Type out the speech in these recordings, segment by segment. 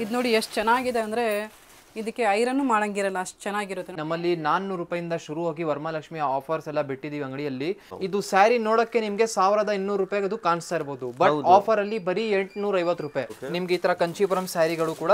ಇದು ನೋಡಿ ಎಷ್ಟು ಚೆನ್ನಾಗಿದೆ ಅಂದರೆ ಇದಕ್ಕೆ ಐರನ್ನು ಮಾಡಂಗಿರಲ್ಲ, ಅಷ್ಟು ಚೆನ್ನಾಗಿರುತ್ತೆ. ನಮ್ಮಲ್ಲಿ 400 ರೂಪಾಯಿಂದ ಶುರು ಆಗಿ ವರಮಹಾಲಕ್ಷ್ಮಿ ಆಫರ್ಸ್ ಎಲ್ಲ ಬಿಟ್ಟಿದೀವಿ ಅಂಗಡಿಯಲ್ಲಿ. ಇದು ಸ್ಯಾರಿ ನೋಡಕ್ಕೆ ನಿಮ್ಗೆ 1200 ರೂಪಾಯಿಗೆ ಅದು ಕಾಣಿಸ್ತಾ ಇರಬಹುದು, ಬಟ್ ಆಫರ್ ಅಲ್ಲಿ ಬರೀ 850 ರೂಪಾಯಿ. ನಿಮ್ಗೆ ಈ ತರ ಕಂಚೀಪುರಂ ಸ್ಯಾರಿಗಳು ಕೂಡ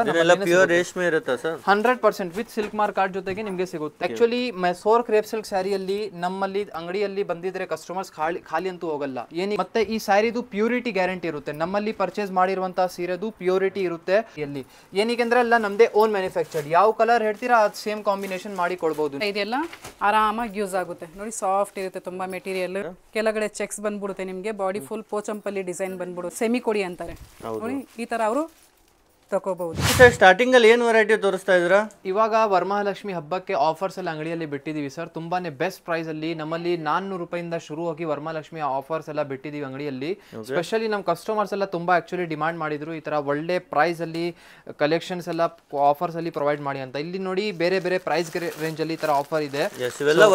ಪ್ಯೂರ್ ರೇಷ್ಮೆ ಇರುತ್ತೆ sir, 100% with silk mark card ಜೊತೆಗೆ ನಿಮ್ಗೆ ಸಿಗುತ್ತೆ. ಆಕ್ಚುಲಿ ಮೈಸೂರ್ ಕ್ರೇಪ್ ಸಿಲ್ಕ್ ಸ್ಯಾರಿಯಲ್ಲಿ ನಮ್ಮಲ್ಲಿ ಅಂಗಡಿಯಲ್ಲಿ ಬಂದಿದ್ರೆ ಕಸ್ಟಮರ್ಸ್ ಖಾಲಿ ಅಂತೂ ಹೋಗಲ್ಲ. ಮತ್ತೆ ಈ ಸ್ಯಾರಿದು ಪ್ಯೂರಿಟಿ ಗ್ಯಾರಂಟಿ ಇರುತ್ತೆ. ನಮ್ಮಲ್ಲಿ ಪರ್ಚೇಸ್ ಮಾಡಿರುವಂತಹ ಸೀರೆದು ಪ್ಯೂರಿಟಿ ಇರುತ್ತೆ. ಎಲ್ಲಿ ಏನಕ್ಕೆ ಎಲ್ಲ ನಮ್ದೇ ಓನ್ ಮ್ಯಾನುಫ್ಯಾಕ್ಚರ್ಡ್. ಯಾವ ಕಲರ್ ಹೇಳ್ತೀರಾ ಅದು ಸೇಮ್ ಕಾಂಬಿನೇಷನ್ ಮಾಡಿ ಕೊಡ್ಬೋದು. ಇದೆಲ್ಲ ಆರಾಮಾಗಿ ಯೂಸ್ ಆಗುತ್ತೆ ನೋಡಿ, ಸಾಫ್ಟ್ ಇರುತ್ತೆ ತುಂಬಾ ಮೆಟೀರಿಯಲ್. ಕೆಳಗಡೆ ಚೆಕ್ಸ್ ಬಂದ್ಬಿಡುತ್ತೆ ನಿಮ್ಗೆ, ಬಾಡಿ ಫುಲ್ ಪೋಚಂಪಲ್ಲಿ ಡಿಸೈನ್ ಬಂದ್ಬಿಡುತ್ತೆ. ಸೆಮಿ ಕೊಡಿ ಅಂತಾರೆ ನೋಡಿ, ಈ ತರ ಅವರು ತಗೋಬಹುದು. ಸ್ಟಾರ್ಟಿಂಗ್ ಅಲ್ಲಿ ಏನು ವೆರೈಟಿ ತೋರಿಸ್ತಾ ಇದ್ದೀರಾ? ಇವಾಗ ವರಮಹಾಲಕ್ಷ್ಮಿ ಹಬ್ಬಕ್ಕೆ ಆಫರ್ಸ್ ಎಲ್ಲ ಅಂಗಡಿಯಲ್ಲಿ ಬಿಟ್ಟಿದೀವಿ ಸರ್. ತುಂಬಾನೇ ಬೆಸ್ಟ್ ಪ್ರೈಸ್ ಅಲ್ಲಿ ನಮ್ಮಲ್ಲಿ 400 ರೂಪಾಯಿಂದ ಶುರು ಆಗಿ ವರಮಹಾಲಕ್ಷ್ಮಿ ಆಫರ್ಸ್ ಎಲ್ಲ ಬಿಟ್ಟಿದೀವಿ ಅಂಗಡಿಯಲ್ಲಿ. ಸ್ಪೆಷಲಿ ನಮ್ಮ ಕಸ್ಟಮರ್ಸ್ ಎಲ್ಲ ತುಂಬಾ ಆಕ್ಚುಲಿ ಡಿಮಾಂಡ್ ಮಾಡಿದ್ರು, ಈ ತರ ಒಳ್ಳೆ ಪ್ರೈಸ್ ಅಲ್ಲಿ ಕಲೆಕ್ಷನ್ಸ್ ಎಲ್ಲ ಆಫರ್ಸ್ ಅಲ್ಲಿ ಪ್ರೊವೈಡ್ ಮಾಡಿ ಅಂತ. ಇಲ್ಲಿ ನೋಡಿ ಬೇರೆ ಬೇರೆ ಪ್ರೈಸ್ ರೇಂಜ್ ಅಲ್ಲಿ ಈ ತರ ಆಫರ್ ಇದೆ.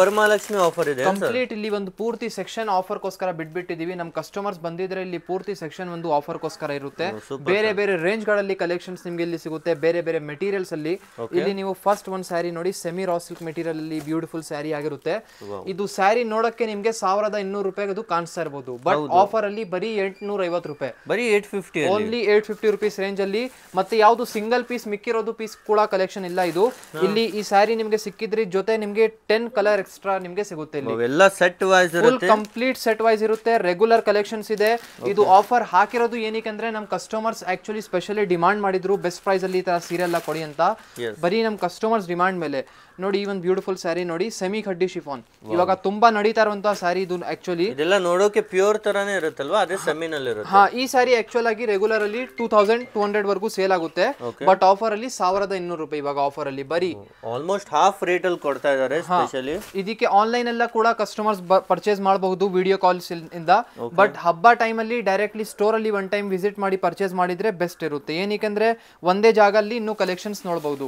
ವರಮಹಾಲಕ್ಷ್ಮಿ ಆಫರ್ ಇದೆ ಕಂಪ್ಲೀಟ್. ಇಲ್ಲಿ ಒಂದು ಪೂರ್ತಿ ಸೆಕ್ಷನ್ ಆಫರ್ ಗೋಸ್ಕರ ಬಿಟ್ಬಿಟ್ಟಿದೀವಿ. ನಮ್ಮ ಕಸ್ಟಮರ್ಸ್ ಬಂದಿದ್ರೆ ಇಲ್ಲಿ ಪೂರ್ತಿ ಸೆಕ್ಷನ್ ಒಂದು ಆಫರ್ ಗೋಸ್ಕರ ಇರುತ್ತೆ. ಬೇರೆ ಬೇರೆ ರೇಂಜ್ ಗಳಲ್ಲಿ ಕಲೆಕ್ಷನ್ ನಿಮ್ಗೆ ಇಲ್ಲಿ ಸಿಗುತ್ತೆ, ಬೇರೆ ಬೇರೆ ಮೆಟೀರಿಯಲ್ಸ್ ಅಲ್ಲಿ. ಇಲ್ಲಿ ನೀವು ಫಸ್ಟ್ ಒಂದು ಸ್ಯಾರಿ ನೋಡಿ, ಸೆಮಿ ರಾ ಸಿಲ್ಕ್ ಮೆಟೀರಿಯಲ್ ಅಲ್ಲಿ ಬ್ಯೂಟಿಫುಲ್ ಸ್ಯಾರಿ ಆಗಿರುತ್ತೆ. ಇದು ಸ್ಯಾರಿ ನೋಡಕ್ಕೆ ನಿಮ್ಗೆ 1200 ರೂಪಾಯಿಗೆ ಅದು ಕಾಣಿಸ್ತಾ ಇರಬಹುದು, ಬಟ್ ಆಫರ್ ಅಲ್ಲಿ ಬರೀ 850 ರೂಪಾಯಿ, ಬರೀ 850, ಓನ್ಲಿ 850 ರುಪೀಸ್ ರೇಂಜ್ ಅಲ್ಲಿ. ಮತ್ತೆ ಯಾವ್ದು ಸಿಂಗಲ್ ಪೀಸ್ ಮಿಕ್ಕಿರೋದು ಪೀಸ್ ಕೂಡ ಕಲೆಕ್ಷನ್ ಇಲ್ಲ. ಇದು ಇಲ್ಲಿ ಈ ಸ್ಯಾರಿ ನಿಮ್ಗೆ ಸಿಕ್ಕಿದ್ರೆ ಜೊತೆ ನಿಮ್ಗೆ 10 ಕಲರ್ ಎಕ್ಸ್ಟ್ರಾ ನಿಮ್ಗೆ ಸಿಗುತ್ತೆ. ಎಲ್ಲ ಸೆಟ್ ವೈಸ್ ಇರುತ್ತೆ, ಕಂಪ್ಲೀಟ್ ಸೆಟ್ ವೈಸ್ ಇರುತ್ತೆ. ರೆಗ್ಯುಲರ್ ಕಲೆಕ್ಷನ್ಸ್ ಇದೆ. ಇದು ಆಫರ್ ಹಾಕಿರೋದು ಏನಕ್ಕೆ ಅಂದ್ರೆ ನಮ್ ಕಸ್ಟಮರ್ಸ್ ಆಕ್ಚುಲಿ ಸ್ಪೆಷಲಿ ಡಿಮಾಂಡ್ ಮಾಡಿದ್ರು ಬೆಸ್ಟ್ ಪ್ರೈಸ್ ಅಲ್ಲಿ ಈ ತರ ಸೀರೆ ಎಲ್ಲ ಕೊಡಿ ಅಂತ. ಬರೀ ನಮ್ ಕಸ್ಟಮರ್ಸ್ ಡಿಮಾಂಡ್ ಮೇಲೆ ನೋಡಿ ಈ ಒಂದು ಬ್ಯೂಟಿಫುಲ್ ಸ್ಯಾರಿ ನೋಡಿ, ಸೆಮಿ ಖಡ್ಡಿ ಶಿಫಾನ್. ಇವಾಗ ತುಂಬಾ ನಡೀತಾ ಇರುವಂತಹ ಸ್ಯಾರಿ ಇದು. ಆಕ್ಚುಲಿ ಇದೆಲ್ಲ ನೋಡೋಕೆ ಪ್ಯೂರ್ ತರಾನೇ ಇರುತ್ತಲ್ವಾ, ಅದೇ ಸೆಮಿನಲ್ಲಿ ಇರುತ್ತೆ. ಹಾ, ಈ ಸ್ಯಾರಿ ಆಕ್ಚುಲ್ ಆಗಿ ರೆಗ್ಯುಲರ್ ಅಲ್ಲಿ 2200 ವರೆಗೂ ಸೇಲ್ ಆಗುತ್ತೆ, ಬಟ್ ಆಫರ್ ಅಲ್ಲಿ 1200 ರೂಪಾಯಿ ಇವಾಗ ಆಫರ್ ಅಲ್ಲಿ ಬರೀ ಆಲ್ಮೋಸ್ಟ್ ಹಾಫ್ ರೇಟ್ ಅಲ್ಲಿ ಕೊಡ್ತಾ ಇದ್ದಾರೆ. ಸ್ಪೆಷಲಿ ಇದಕ್ಕೆ ಆನ್ಲೈನ್ ಎಲ್ಲ ಕೂಡ ಕಸ್ಟಮರ್ಸ್ ಪರ್ಚೇಸ್ ಮಾಡಬಹುದು ವಿಡಿಯೋ ಕಾಲ್ಸ್ ಇಂದ, ಬಟ್ ಹಬ್ಬ ಟೈಮ್ ಅಲ್ಲಿ ಡೈರೆಕ್ಟ್ಲಿ ಸ್ಟೋರ್ ಅಲ್ಲಿ ಒನ್ ಟೈಮ್ ವಿಸಿಟ್ ಮಾಡಿ ಪರ್ಚೇಸ್ ಮಾಡಿದ್ರೆ ಬೆಸ್ಟ್ ಇರುತ್ತೆ. ಏನಕ್ಕೆ ಒಂದೇ ಜಾಗ ಅಲ್ಲಿ ಇನ್ನೂ ಕಲೆಕ್ಷನ್ಸ್ ನೋಡಬಹುದು.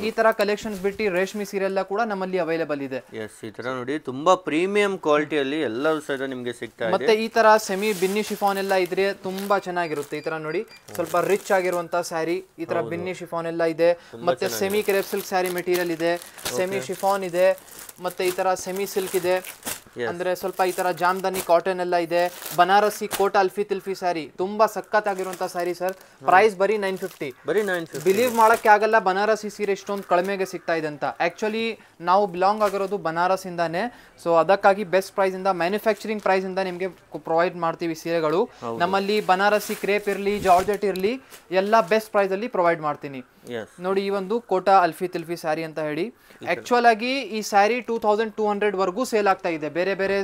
ಈ ತರ ಕಲೆಕ್ಷನ್ಸ್ ಬಿಟ್ಟು ರೇಷ್ಮೆ ಸೀರೆ ಎಲ್ಲ ಕೂಡ ನಮ್ಮಲ್ಲಿ ಅವೈಲೇಬಲ್ ಇದೆ. ಈ ತರ ನೋಡಿ ತುಂಬಾ ಪ್ರೀಮಿಯಂ ಕ್ವಾಲಿಟಿಯಲ್ಲಿ ಎಲ್ಲವೂ ಸಹ ನಿಮಗೆ ಸಿಗ್ತಾ ಇದೆ. ಮತ್ತೆ ಈ ತರ ಸೆಮಿ ಬಿನ್ನಿ ಶಿಫಾನ್ ಎಲ್ಲ ಇದ್ರೆ ತುಂಬಾ ಚೆನ್ನಾಗಿರುತ್ತೆ. ಈ ತರ ನೋಡಿ ಸ್ವಲ್ಪ ರಿಚ್ ಆಗಿರುವಂತ ಸ್ಯಾರಿ, ಈ ತರ ಬಿನ್ನಿ ಶಿಫಾನ್ ಎಲ್ಲ ಇದೆ. ಮತ್ತೆ semi crepe silk sari material ಇದೆ, ಸೆಮಿ ಶಿಫಾನ್ ಇದೆ, ಮತ್ತೆ ಈ ತರ ಸೆಮಿ ಸಿಲ್ಕ್ ಇದೆ. ಅಂದ್ರೆ ಸ್ವಲ್ಪ ಈ ತರ ಜಾಮ್ದಾನಿ ಕಾಟನ್ ಎಲ್ಲ ಇದೆ. ಬನಾರಸಿ ಕೋಟಾ ಅಲ್ಫಿ ತಿಲ್ಫಿ ಸ್ಯಾರಿ ತುಂಬಾ ಸಖತ್ ಆಗಿರುವಂತ ಸ್ಯಾರಿ ಸರ್. ಪ್ರೈಸ್ ಬರೀ 950. ಬಿಲೀವ್ ಮಾಡಕ್ಕೆ ಆಗಲ್ಲ ಬನಾರಸಿ ಸೀರೆ ಇಷ್ಟೊಂದು ಕಡಿಮೆಗೆ ಸಿಗ್ತಾ ಇದೆ ಅಂತ. ಆಕ್ಚುಲಿ ನಾವು ಬಿಲಾಂಗ್ ಆಗಿರೋದು ಬನಾರಸ್ ಇಂದಾನೆ, ಸೊ ಅದಕ್ಕಾಗಿ ಬೆಸ್ಟ್ ಪ್ರೈಸ್ ಇಂದ ಮ್ಯಾನುಫ್ಯಾಕ್ಚರಿಂಗ್ ಪ್ರೈಸ್ ಇಂದ ನಿಮ್ಗೆ ಪ್ರೊವೈಡ್ ಮಾಡ್ತೀವಿ ಸೀರೆಗಳು. ನಮ್ಮಲ್ಲಿ ಬನಾರಸಿ ಕ್ರೇಪ್ ಇರ್ಲಿ, ಜಾರ್ಜೆಟ್ ಇರ್ಲಿ, ಎಲ್ಲ ಬೆಸ್ಟ್ ಪ್ರೈಸ್ ಅಲ್ಲಿ ಪ್ರೊವೈಡ್ ಮಾಡ್ತೀನಿ. ನೋಡಿ ಈ ಒಂದು ಕೋಟಾ ಅಲ್ಫಿ ತಿಲ್ಫಿ ಸ್ಯಾರಿ ಅಂತ ಹೇಳಿ. ಆಕ್ಚುಲ್ ಆಗಿ ಈ ಸ್ಯಾರಿ 2200 ವರೆಗೂ ಸೇಲ್ ಆಗ್ತಾ ಇದೆ. ಬೇರೆ ಬೇರೆ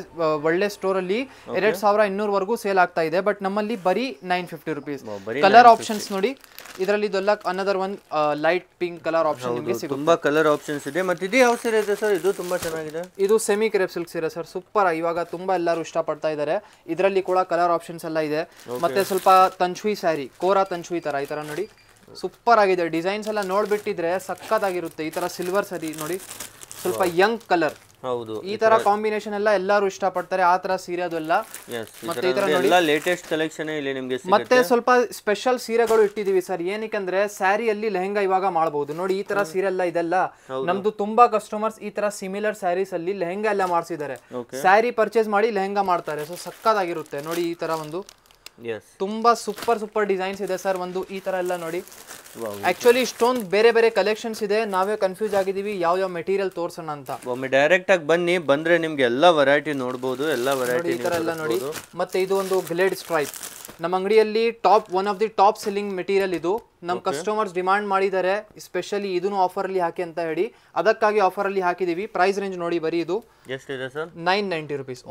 ಒಳ್ಳೆ ಸ್ಟೋರ್ ಅಲ್ಲಿ 2200 ವರೆಗೂ ಸೇಲ್ ಆಗ್ತಾ ಇದೆ, ಬಟ್ ನಮ್ಮಲ್ಲಿ ಬರೀ 950 ರುಪೀಸ್. ಕಲರ್ ಆಪ್ಷನ್ಸ್ ನೋಡಿ, ಇದರಲ್ಲಿ ಇದೆಲ್ಲ another one light pink colour option ನಿಮಗೆ ಸಿಗುತ್ತೆ. ತುಂಬಾ ಕಲರ್ ಆಪ್ಷನ್ಸ್ ಇದೆ. ಮತ್ತೆ ಇದು ಯಾವ ಸೀರೆ ಇದೆ ಸರ್? ಇದು ತುಂಬಾ ಚೆನ್ನಾಗಿದೆ. ಇದು ಸೆಮಿ ಕ್ರೇಪ್ ಸಿಲ್ಕ್ ಸೀರೆ ಸರ್, ಸೂಪರ್. ಇವಾಗ ತುಂಬಾ ಎಲ್ಲರೂ ಇಷ್ಟಪಡ್ತಾ ಇದ್ದಾರೆ. ಇದರಲ್ಲಿ ಕೂಡ ಕಲರ್ ಆಪ್ಷನ್ಸ್ ಎಲ್ಲ ಇದೆ. ಮತ್ತೆ ಸ್ವಲ್ಪ ತಂಚುಯಿ ಸ್ಯಾರಿ, ಕೋರಾ ತಂಚುಯಿ ತರ, ಈ ತರ ನೋಡಿ ಸೂಪರ್ ಆಗಿದೆ. ಡಿಸೈನ್ಸ್ ಎಲ್ಲ ನೋಡ್ಬಿಟ್ಟಿದ್ರೆ ಸಕ್ಕತ್ತಾಗಿರುತ್ತೆ. ಈ ತರ ಸಿಲ್ವರ್ ಸರಿ ನೋಡಿ, ಸ್ವಲ್ಪ ಯಂಗ್ ಕಲರ್. ಹೌದು, ಈ ತರ ಕಾಂಬಿನೇಷನ್ ಎಲ್ಲ ಎಲ್ಲರೂ ಇಷ್ಟಪಡ್ತಾರೆ, ಆ ತರ ಸೀರೆ ಅದೆಲ್ಲ. ಮತ್ತೆ ಈ ತರ ಎಲ್ಲ ಲೇಟೆಸ್ಟ್ ಕಲೆಕ್ಷನ್ ಇಲ್ಲಿ ನಿಮಗೆ ಸಿಗುತ್ತೆ. ಮತ್ತೆ ಸ್ವಲ್ಪ ಸ್ಪೆಷಲ್ ಸೀರೆಗಳು ಇಟ್ಟಿದೀವಿ ಸರ್. ಏನಕ್ಕೆ ಸ್ಯಾರಿಯಲ್ಲಿ ಲೆಹಂಗಾ ಇವಾಗ ಮಾಡಬಹುದು ನೋಡಿ. ಈ ತರ ಸೀರೆ ಎಲ್ಲ ಇದೆಲ್ಲ ನಮ್ದು ತುಂಬಾ ಕಸ್ಟಮರ್ಸ್ ಈ ತರ ಸಿಮಿಲರ್ ಸ್ಯಾರೀಸ್ ಅಲ್ಲಿ ಲೆಹಂಗಾ ಎಲ್ಲ ಮಾಡಿಸಿದ್ದಾರೆ. ಸ್ಯಾರಿ ಪರ್ಚೇಸ್ ಮಾಡಿ ಲೆಹಂಗಾ ಮಾಡ್ತಾರೆ. ಸೊ ಸಕ್ಕತ್ತಾಗಿರುತ್ತೆ ನೋಡಿ. ಈ ತರ ಒಂದು ತುಂಬಾ ಸೂಪರ್ ಡಿಸೈನ್ಸ್ ಇದೆ ಸರ್. ಒಂದು ಈ ತರ ಎಲ್ಲ ನೋಡಿ. ಆಕ್ಚುಲಿ ಇಷ್ಟೊಂದು ಬೇರೆ ಬೇರೆ ಕಲೆಕ್ಷನ್ಸ್ ಇದೆ, ನಾವೇ ಕನ್ಫ್ಯೂಸ್ ಆಗಿದೀವಿ ಯಾವ ಮೆಟೀರಿಯಲ್ ತೋರ್ಸೋಣ ಅಂತ. ಒಮ್ಮೆ ಡೈರೆಕ್ಟ್ ಆಗಿ ಬನ್ನಿ, ಬಂದ್ರೆ ನಿಮ್ಗೆ ಎಲ್ಲಾ ವೆರೈಟಿ ನೋಡಬಹುದು. ಎಲ್ಲಾ ವೆರೈಟಿ ಈ ತರ ಎಲ್ಲ ನೋಡಿ. ಮತ್ತೆ ಇದು ಒಂದು ಗ್ಲೇಡ್ ಸ್ಟ್ರೈಪ್ ನಮ್ಮ ಅಂಗಡಿಯಲ್ಲಿ one of the top selling material ಇದು. ನಮ್ಮ ಕಸ್ಟಮರ್ಸ್ ಡಿಮಾಂಡ್ ಮಾಡಿದ್ದಾರೆ, ಸ್ಪೆಷಲಿ ಇದನ್ನು ಆಫರ್ ಅಲ್ಲಿ ಹಾಕಿ ಅಂತ ಹೇಳಿ, ಅದಕ್ಕಾಗಿ ಆಫರ್ ಅಲ್ಲಿ ಹಾಕಿದೀವಿ. ಪ್ರೈಸ್ ರೇಂಜ್ ನೋಡಿ ಬರೀ ಇದು ಎಷ್ಟಿದೆ ಸರ್? 990 ರುಪೀಸ್.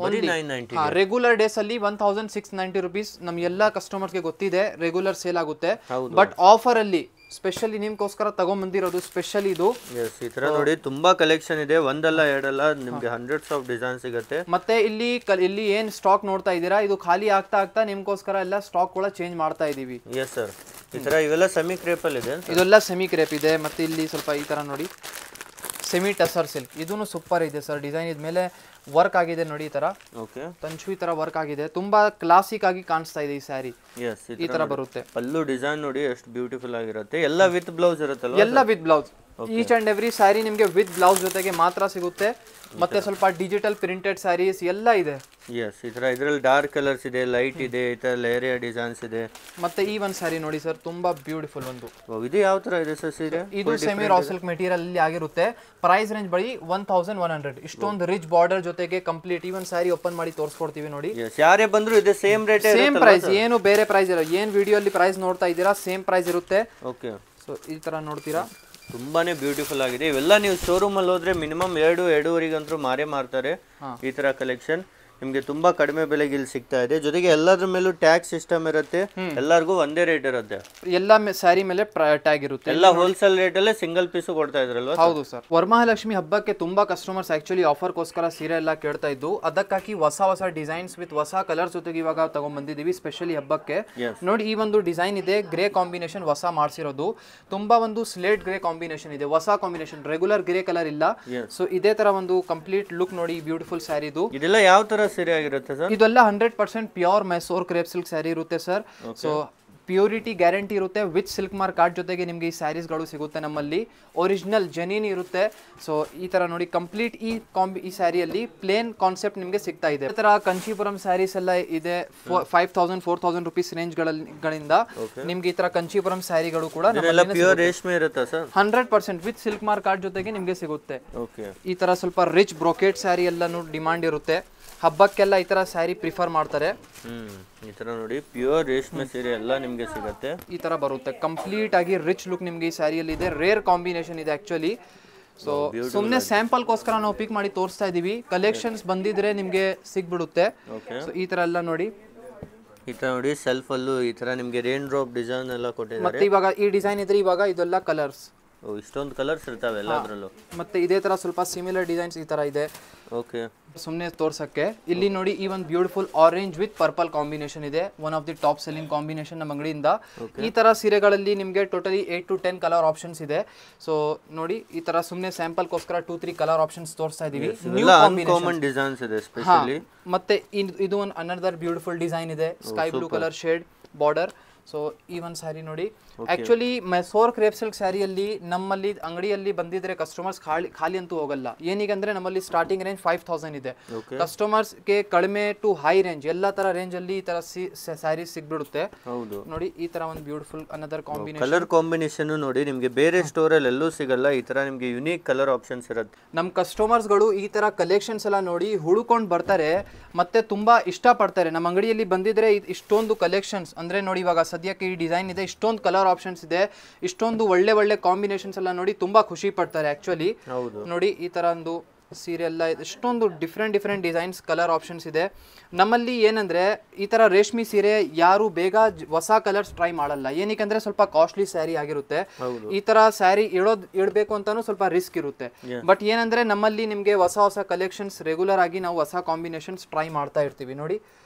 ರೆಗ್ಯುಲರ್ ಡೇಸ್ ಅಲ್ಲಿ 1690 ರುಪೀಸ್. ನಮ್ ಎಲ್ಲಾ ಕಸ್ಟಮರ್ಸ್ ಗೆ ಗೊತ್ತಿದೆ ರೆಗ್ಯುಲರ್ ಸೇಲ್ ಆಗುತ್ತೆ, ಬಟ್ ಆಫರ್ ಅಲ್ಲಿ ಸ್ಪೆಷಲಿ ನಿಮ್ಗೋಸ್ಕರ ತಗೊಂಡ್ಬಂದಿರೋದು ಸ್ಪೆಷಲ್ ಇದು. ಈ ತರ ನೋಡಿ ತುಂಬಾ ಕಲೆಕ್ಷನ್ ಇದೆ, ಒಂದಲ್ಲ ಎರಡಲ್ಲ, ನಿಮ್ಗೆ ಹಂಡ್ರೆಡ್ಸ್ ಆಫ್ ಡಿಸೈನ್ ಸಿಗುತ್ತೆ. ಮತ್ತೆ ಇಲ್ಲಿ ಏನ್ ಸ್ಟಾಕ್ ನೋಡ್ತಾ ಇದೀರಾ, ಇದು ಖಾಲಿ ಆಗ್ತಾ ನಿಮ್ಗೋಸ್ಕರ ಎಲ್ಲ ಸ್ಟಾಕ್ ಕೂಡ ಚೇಂಜ್ ಮಾಡ್ತಾ ಇದೀವಿ. Yes sir. ಈ ತರ ಇವೆಲ್ಲ ಸೆಮಿ ಕ್ರೇಪ್ ಅಲ್ಲಿ ಇದೆ. ಇದೆಲ್ಲ ಸೆಮಿ ಕ್ರೇಪ್ ಇದೆ. ಮತ್ತೆ ಇಲ್ಲಿ ಸ್ವಲ್ಪ ಈ ತರ ನೋಡಿ ಸೆಮಿ ಟಸರ್ ಸಿಲ್ಕ್ ಇದೂ ಸೂಪರ್ ಇದೆ ಸರ್. ಡಿಸೈನ್ ಇದ್ಮೇಲೆ ವರ್ಕ್ ಆಗಿದೆ ನೋಡಿ, ಈ ತರ ಓಕೆ ತಂಚು ಈ ತರ ವರ್ಕ್ ಆಗಿದೆ, ತುಂಬಾ ಕ್ಲಾಸಿಕ್ ಆಗಿ ಕಾಣಿಸ್ತಾ ಇದೆ ಈ ಸ್ಯಾರಿ. ಎಸ್, ಈ ತರ ಬರುತ್ತೆ. ಪಲ್ಲು ಡಿಸೈನ್ ನೋಡಿ ಎಷ್ಟು ಬ್ಯೂಟಿಫುಲ್ ಆಗಿರುತ್ತೆ. ಎಲ್ಲ ವಿತ್ ಬ್ಲೌಸ್ ಇರುತ್ತಲ್ವಾ? ಎಲ್ಲ with blouse. Each and every sari ನಿಮಗೆ ವಿತ್ ಬ್ಲೌಸ್ ಜೊತೆಗೆ ಮಾತ್ರ ಸಿಗುತ್ತೆ. ಮತ್ತೆ ಸ್ವಲ್ಪ ಡಿಜಿಟಲ್ ಪ್ರಿಂಟೆಡ್ ಸ್ಯಾರೀಸ್ ಎಲ್ಲ ಇದೆ. ಎಸ್, ಈ ತರ ಇದ್ರಲ್ಲಿ ಡಾರ್ಕ್ ಕಲರ್ಸ್ ಇದೆ, ಲೈಟ್ ಇದೆ, ಈ ತರ ಲೇರಿಯಾ ಡಿಸೈನ್ಸ್ ಇದೆ. ಮತ್ತೆ ಈ ಒಂದು ಸ್ಯಾರಿ ನೋಡಿ ಸರ್, ತುಂಬಾ ಬ್ಯೂಟಿಫುಲ್ ಒಂದು. ಇದು ಯಾವ ತರ ಇದೆ ಸರ್ ಸೀರೆ? ಇದು ಸೆಮಿ ರಾ ಸಿಲ್ಕ್ ಮೆಟೀರಿಯಲ್ ಅಲ್ಲಿ ಆಗಿರುತ್ತೆ. ಪ್ರೈಸ್ ರೇಂಜ್ ಬರೀ 1100. ಇಷ್ಟೊಂದು ರಿಚ್ ಬಾರ್ಡರ್ ಜೊತೆಗೆ ಕಂಪ್ಲೀಟ್ ಈ ಒಂದು ಸ್ಯಾರಿ ಓಪನ್ ಮಾಡಿ ತೋರಿಸ್ಕೊಡ್ತೀವಿ ನೋಡಿ. ಯಾರೇ ಬಂದ್ರು ಇದೆ ಸೇಮ್ ರೇಟ್, ಸೇಮ್ ಪ್ರೈಸ್, ಏನು ಬೇರೆ ಪ್ರೈಸ್ ಇರೋ. ಏನ್ ವಿಡಿಯೋ ಅಲ್ಲಿ ಪ್ರೈಸ್ ನೋಡ್ತಾ ಇದ್ದೀರಾ ಸೇಮ್ ಪ್ರೈಸ್ ಇರುತ್ತೆ. ಓಕೆ, ಸೊ ಈ ತರ ನೋಡ್ತೀರಾ, ತುಂಬಾನೇ ಬ್ಯೂಟಿಫುಲ್ ಆಗಿದೆ. ಇವೆಲ್ಲ ನೀವು ಶೋರೂಮ್ ಅಲ್ಲಿ ಹೋದ್ರೆ ಮಿನಿಮಮ್ 2-2.5 ಮಾರೇ ಮಾರ್ತಾರೆ ಈ ತರ ಕಲೆಕ್ಷನ್. ನಿಮ್ಗೆ ತುಂಬಾ ಕಡಿಮೆ ಬೆಲೆಗೆ ಇಲ್ಲಿ ಸಿಗ್ತಾ ಇದೆ. ಜೊತೆಗೆ ಎಲ್ಲದ್ರ ಮೇಲೂ ಟ್ಯಾಕ್ಸ್ ಸಿಸ್ಟಮ್ ಇರುತ್ತೆ, ಎಲ್ಲರಿಗೂ ಒಂದೇ ರೇಟ್ ಇರುತ್ತೆ. ಎಲ್ಲ ಸ್ಯಾರಿ ಮೇಲೆ ಟ್ಯಾಗ್ ಇರುತ್ತೆ. ಎಲ್ಲ ಹೋಲ್ಸೇಲ್ ರೇಟ್ ಅಲ್ಲೇ ಸಿಂಗಲ್ ಪೀಸ್ ಕೊಡ್ತಾ ಇದ್ರಲ್ವಾ? ಹೌದು ಸರ್. ವರಮಹಾಲಕ್ಷ್ಮಿ ಹಬ್ಬಕ್ಕೆ ತುಂಬಾ ಕಸ್ಟಮರ್ಸ್ ಆಕ್ಚುಲಿ ಆಫರ್ಗೋಸ್ಕರ ಸೀರೆ ಎಲ್ಲ ಕೇಳ್ತಾ ಇದ್ದು, ಅದಕ್ಕಾಗಿ ಹೊಸ ಡಿಸೈನ್ಸ್ ವಿತ್ ಹೊಸ ಕಲರ್ಸ್ ಜೊತೆಗೆ ಇವಾಗ ತಗೊಂಡ್ ಬಂದಿದೀವಿ ಸ್ಪೆಷಲಿ ಹಬ್ಬಕ್ಕೆ. ನೋಡಿ, ಈ ಒಂದು ಡಿಸೈನ್ ಇದೆ, ಗ್ರೇ ಕಾಂಬಿನೇಷನ್ ಹೊಸ ಮಾಡಿಸಿರೋದು. ತುಂಬಾ ಒಂದು ಸ್ಲೇಟ್ ಗ್ರೇ ಕಾಂಬಿನೇಷನ್ ಇದೆ, ಹೊಸ ಕಾಂಬಿನೇಷನ್, ರೆಗ್ಯುಲರ್ ಗ್ರೇ ಕಲರ್ ಇಲ್ಲ. ಸೊ ಇದೇ ತರ ಒಂದು ಕಂಪ್ಲೀಟ್ ಲುಕ್ ನೋಡಿ, ಬ್ಯೂಟಿಫುಲ್ ಸ್ಯಾರಿ ಇದು. ಇದೆಲ್ಲ ಯಾವ ತರ ಸೀರೆ ಆಗಿರುತ್ತೆ ಸರ್? ಇದೆಲ್ಲ 100% pure Mysore crepe silk sari ಇರುತ್ತೆ ಸರ್. ಸೊ ಪ್ಯೂರಿಟಿ ಗ್ಯಾರಂಟಿ ಇರುತ್ತೆ. ವಿತ್ ಸಿಲ್ಕ್ ಮಾರ್ಕ್ ಕಾರ್ಡ್ ಜೊತೆಗೆ ನಿಮಗೆ ಈ ಸ್ಯಾರೀಸ್ಗಳು ಸಿಗುತ್ತೆ ನಮ್ಮಲ್ಲಿ. ಒರಿಜಿನಲ್ ಜೆನ್ಯೂನ್ ಇರುತ್ತೆ. ಸೊ ಈ ತರ ನೋಡಿ, ಕಂಪ್ಲೀಟ್ ಈ ಸ್ಯಾರಿಯಲ್ಲಿ ಪ್ಲೇನ್ ಕಾನ್ಸೆಪ್ಟ್ ನಿಮಗೆ ಸಿಗ್ತಾ ಇದೆ. ಈ ತರ ಕಂಚೀಪುರಂ ಸ್ಯಾರೀಸ್ ಎಲ್ಲ ಇದೆ, 5000-4000 ರುಪೀಸ್ ರೇಂಜ್ ಗಳಿಂದ ನಿಮ್ಗೆ ಈ ತರ ಕಂಚೀಪುರಂ ಸ್ಯಾರಿಗಳು ಕೂಡ ಪ್ಯೂರ್ ರೇಷ್ಮೆ ಇರುತ್ತೆ sir. 100% with silk mark card ಜೊತೆಗೆ ನಿಮಗೆ ಸಿಗುತ್ತೆ. ಓಕೆ, ಈ ತರ ಸ್ವಲ್ಪ ರಿಚ್ ಬ್ರೊಕೆಟ್ ಸ್ಯಾರಿ ಎಲ್ಲಾನು ಡಿಮಾಂಡ್ ಇರುತ್ತೆ. ಹಬ್ಬಕ್ಕೆಲ್ಲ ಈ ತರ ಸ್ಯಾರಿ ಪ್ರಿಫರ್ ಮಾಡ್ತಾರೆ. ಈ ತರ ನೋಡಿ, ಪ್ಯೂರ್ ರೇಷ್ಮೆ ಸೀರೆ ಎಲ್ಲ ನಿಮ್ಗೆ ಸಿಗುತ್ತೆ. ಈ ತರ ಬರುತ್ತೆ, ಕಂಪ್ಲೀಟ್ ಆಗಿ ರಿಚ್ ಲುಕ್ ನಿಮ್ಗೆ ಈ ಸ್ಯಾರಿಯಲ್ಲಿ ಇದೆ. ರೇರ್ ಕಾಂಬಿನೇಷನ್ ಇದೆ ಆಕ್ಚುಲಿ. ಸೊ ಸುಮ್ಮನೆ ಸ್ಯಾಂಪಲ್ಗೋಸ್ಕರ ನಾವು ಪಿಕ್ ಮಾಡಿ ತೋರಿಸ್ತಾ ಇದೀವಿ. ಕಲೆಕ್ಷನ್ಸ್ ಬಂದಿದ್ರೆ ನಿಮ್ಗೆ ಸಿಗ್ಬಿಡುತ್ತೆ. ಸೊ ಈ ತರ ಎಲ್ಲ ನೋಡಿ, ಈ ತರ ನೋಡಿ ಸೆಲ್ಫ್ ಅಲ್ಲೂ ಈ ತರ ನಿಮ್ಗೆ ರೇನ್ ಡ್ರಾಪ್ ಡಿಸೈನ್ ಎಲ್ಲ ಕೊಟ್ಟಿದ್ದಾರೆ. ಮತ್ತೆ ಇವಾಗ ಈ ಡಿಸೈನ್ ಇದ್ರೆ ಇವಾಗ ಇದೆಲ್ಲ ಕಲರ್ಸ್, ಇಷ್ಟೊಂದು ಕಲರ್ಸ್ ಇರ್ತಾವೆ ಎಲ್ಲದ್ರಲ್ಲೂ. ಮತ್ತೆ ಇದೇ ತರ ಸ್ವಲ್ಪ ಸಿಮಿಲರ್ ಡಿಸೈನ್ಸ್ ಈ ತರ ಇದೆ. ಓಕೆ, ಸುಮ್ಮನೆ ತೋರ್ಸಕ್ಕೆ. ಇಲ್ಲಿ ನೋಡಿ, ಈ ಒಂದು beautiful orange with purple combination ಇದೆ, one of the top selling combination ನಮ್ಮ ಅಂಗಡಿಯಿಂದ. ಈ ತರ ಸೀರೆಗಳಲ್ಲಿ ನಿಮಗೆ ಟೋಟಲಿ 8 to 10 ಕಲರ್ ಆಪ್ಷನ್ಸ್ ಇದೆ. ಸೊ ನೋಡಿ, ಈ ತರ ಸುಮ್ಮನೆ ಸ್ಯಾಂಪಲ್ಗೋಸ್ಕರ 2-3 ಕಲರ್ ಆಪ್ಷನ್ಸ್ ತೋರಿಸ್ತಾ ಇದೀವಿ. ಕಾಮನ್ ಡಿಸೈನ್ಸ್ ಇದೆ ಸ್ಪೆಷಲಿ. ಮತ್ತೆ ಇದು ಒಂದು ಅನದರ್ ಬ್ಯೂಟಿಫುಲ್ ಡಿಸೈನ್ ಇದೆ, sky blue colour shade border. So ಈ ಒಂದು ಸ್ಯಾರಿ ನೋಡಿ, ಆಕ್ಚುಲಿ ಮೈಸೂರ್ ಕ್ರೇಪ್ ಸಿಲ್ಕ್ ಸ್ಯಾರಿಯಲ್ಲಿ ನಮ್ಮಲ್ಲಿ ಅಂಗಡಿಯಲ್ಲಿ ಬಂದಿದ್ರೆ ಕಸ್ಟಮರ್ಸ್ ಖಾಲಿ ಅಂತೂ ಹೋಗಲ್ಲ. ಏನೀಗಂದ್ರೆ ನಮ್ಮಲ್ಲಿ ಸ್ಟಾರ್ಟಿಂಗ್ ರೇಂಜ್ 5000 ಇದೆ. ಕಸ್ಟಮರ್ಸ್ಗೆ ಕಡಿಮೆ ಟು ಹೈ ರೇಂಜ್ ಎಲ್ಲ ತರ ರೇಂಜ್ ಅಲ್ಲಿ ಈ ತರ ಸ್ಯಾರಿ ಸಿಗ್ಬಿಡುತ್ತೆ. ನೋಡಿ, ಈ ತರ ಒಂದು beautiful another combination. Colour combination ನೋಡಿ, ನಿಮ್ಗೆ ಬೇರೆ ಸ್ಟೋರ್ ಅಲ್ಲಿ ಎಲ್ಲೂ ಸಿಗಲ್ಲ. ಈ ತರ ನಿಮ್ಗೆ ಯುನೀಕ್ ಕಲರ್ ಆಪ್ಷನ್ಸ್ ಇರುತ್ತೆ. ನಮ್ಮ ಕಸ್ಟಮರ್ಸ್ಗಳು ಈ ತರ ಕಲೆಕ್ಷನ್ಸ್ ಎಲ್ಲ ನೋಡಿ ಹುಡುಕೊಂಡು ಬರ್ತಾರೆ, ಮತ್ತೆ ತುಂಬಾ ಇಷ್ಟ ಪಡ್ತಾರೆ. ನಮ್ಮ ಅಂಗಡಿಯಲ್ಲಿ ಬಂದಿದ್ರೆ ಇಷ್ಟೊಂದು ಕಲೆಕ್ಷನ್ಸ್ ಅಂದ್ರೆ ನೋಡಿ, ಇವಾಗ ಸದ್ಯಕ್ಕೆ ಈ ಡಿಸೈನ್ ಇದೆ, ಇಷ್ಟೊಂದು ಕಲರ್ ಆಪ್ಷನ್ಸ್ ಇದೆ, ಇಷ್ಟೊಂದು ಒಳ್ಳೆ ಕಾಂಬಿನೇಷನ್ಸ್ ಎಲ್ಲ ನೋಡಿ ತುಂಬಾ ಖುಷಿ ಪಡ್ತಾರೆ ಆಕ್ಚುಲಿ. ನೋಡಿ, ಈ ತರ ಒಂದು ಸೀರೆ ಎಲ್ಲ ಇಷ್ಟೊಂದು ಡಿಫ್ರೆಂಟ್ ಡಿಸೈನ್ಸ್ ಕಲರ್ ಆಪ್ಷನ್ಸ್ ಇದೆ ನಮ್ಮಲ್ಲಿ. ಏನಂದ್ರೆ ಈ ತರ ರೇಷ್ಮೆ ಸೀರೆ ಯಾರು ಬೇಗ ಹೊಸ ಕಲರ್ಸ್ ಟ್ರೈ ಮಾಡಲ್ಲ, ಏನಕ್ಕೆ ಸ್ವಲ್ಪ ಕಾಸ್ಟ್ಲಿ ಸ್ಯಾರಿ ಆಗಿರುತ್ತೆ. ಈ ತರ ಸ್ಯಾರಿ ಇಡಬೇಕು ಅಂತಾನು ಸ್ವಲ್ಪ ರಿಸ್ಕ್ ಇರುತ್ತೆ. ಬಟ್ ಏನಂದ್ರೆ ನಮ್ಮಲ್ಲಿ ನಿಮ್ಗೆ ಹೊಸ ಕಲೆಕ್ಷನ್ಸ್ ರೆಗ್ಯುಲರ್ ಆಗಿ ನಾವು ಹೊಸ ಕಾಂಬಿನೇಷನ್ಸ್ ಟ್ರೈ ಮಾಡ್ತಾ ಇರ್ತೀವಿ. ನೋಡಿ,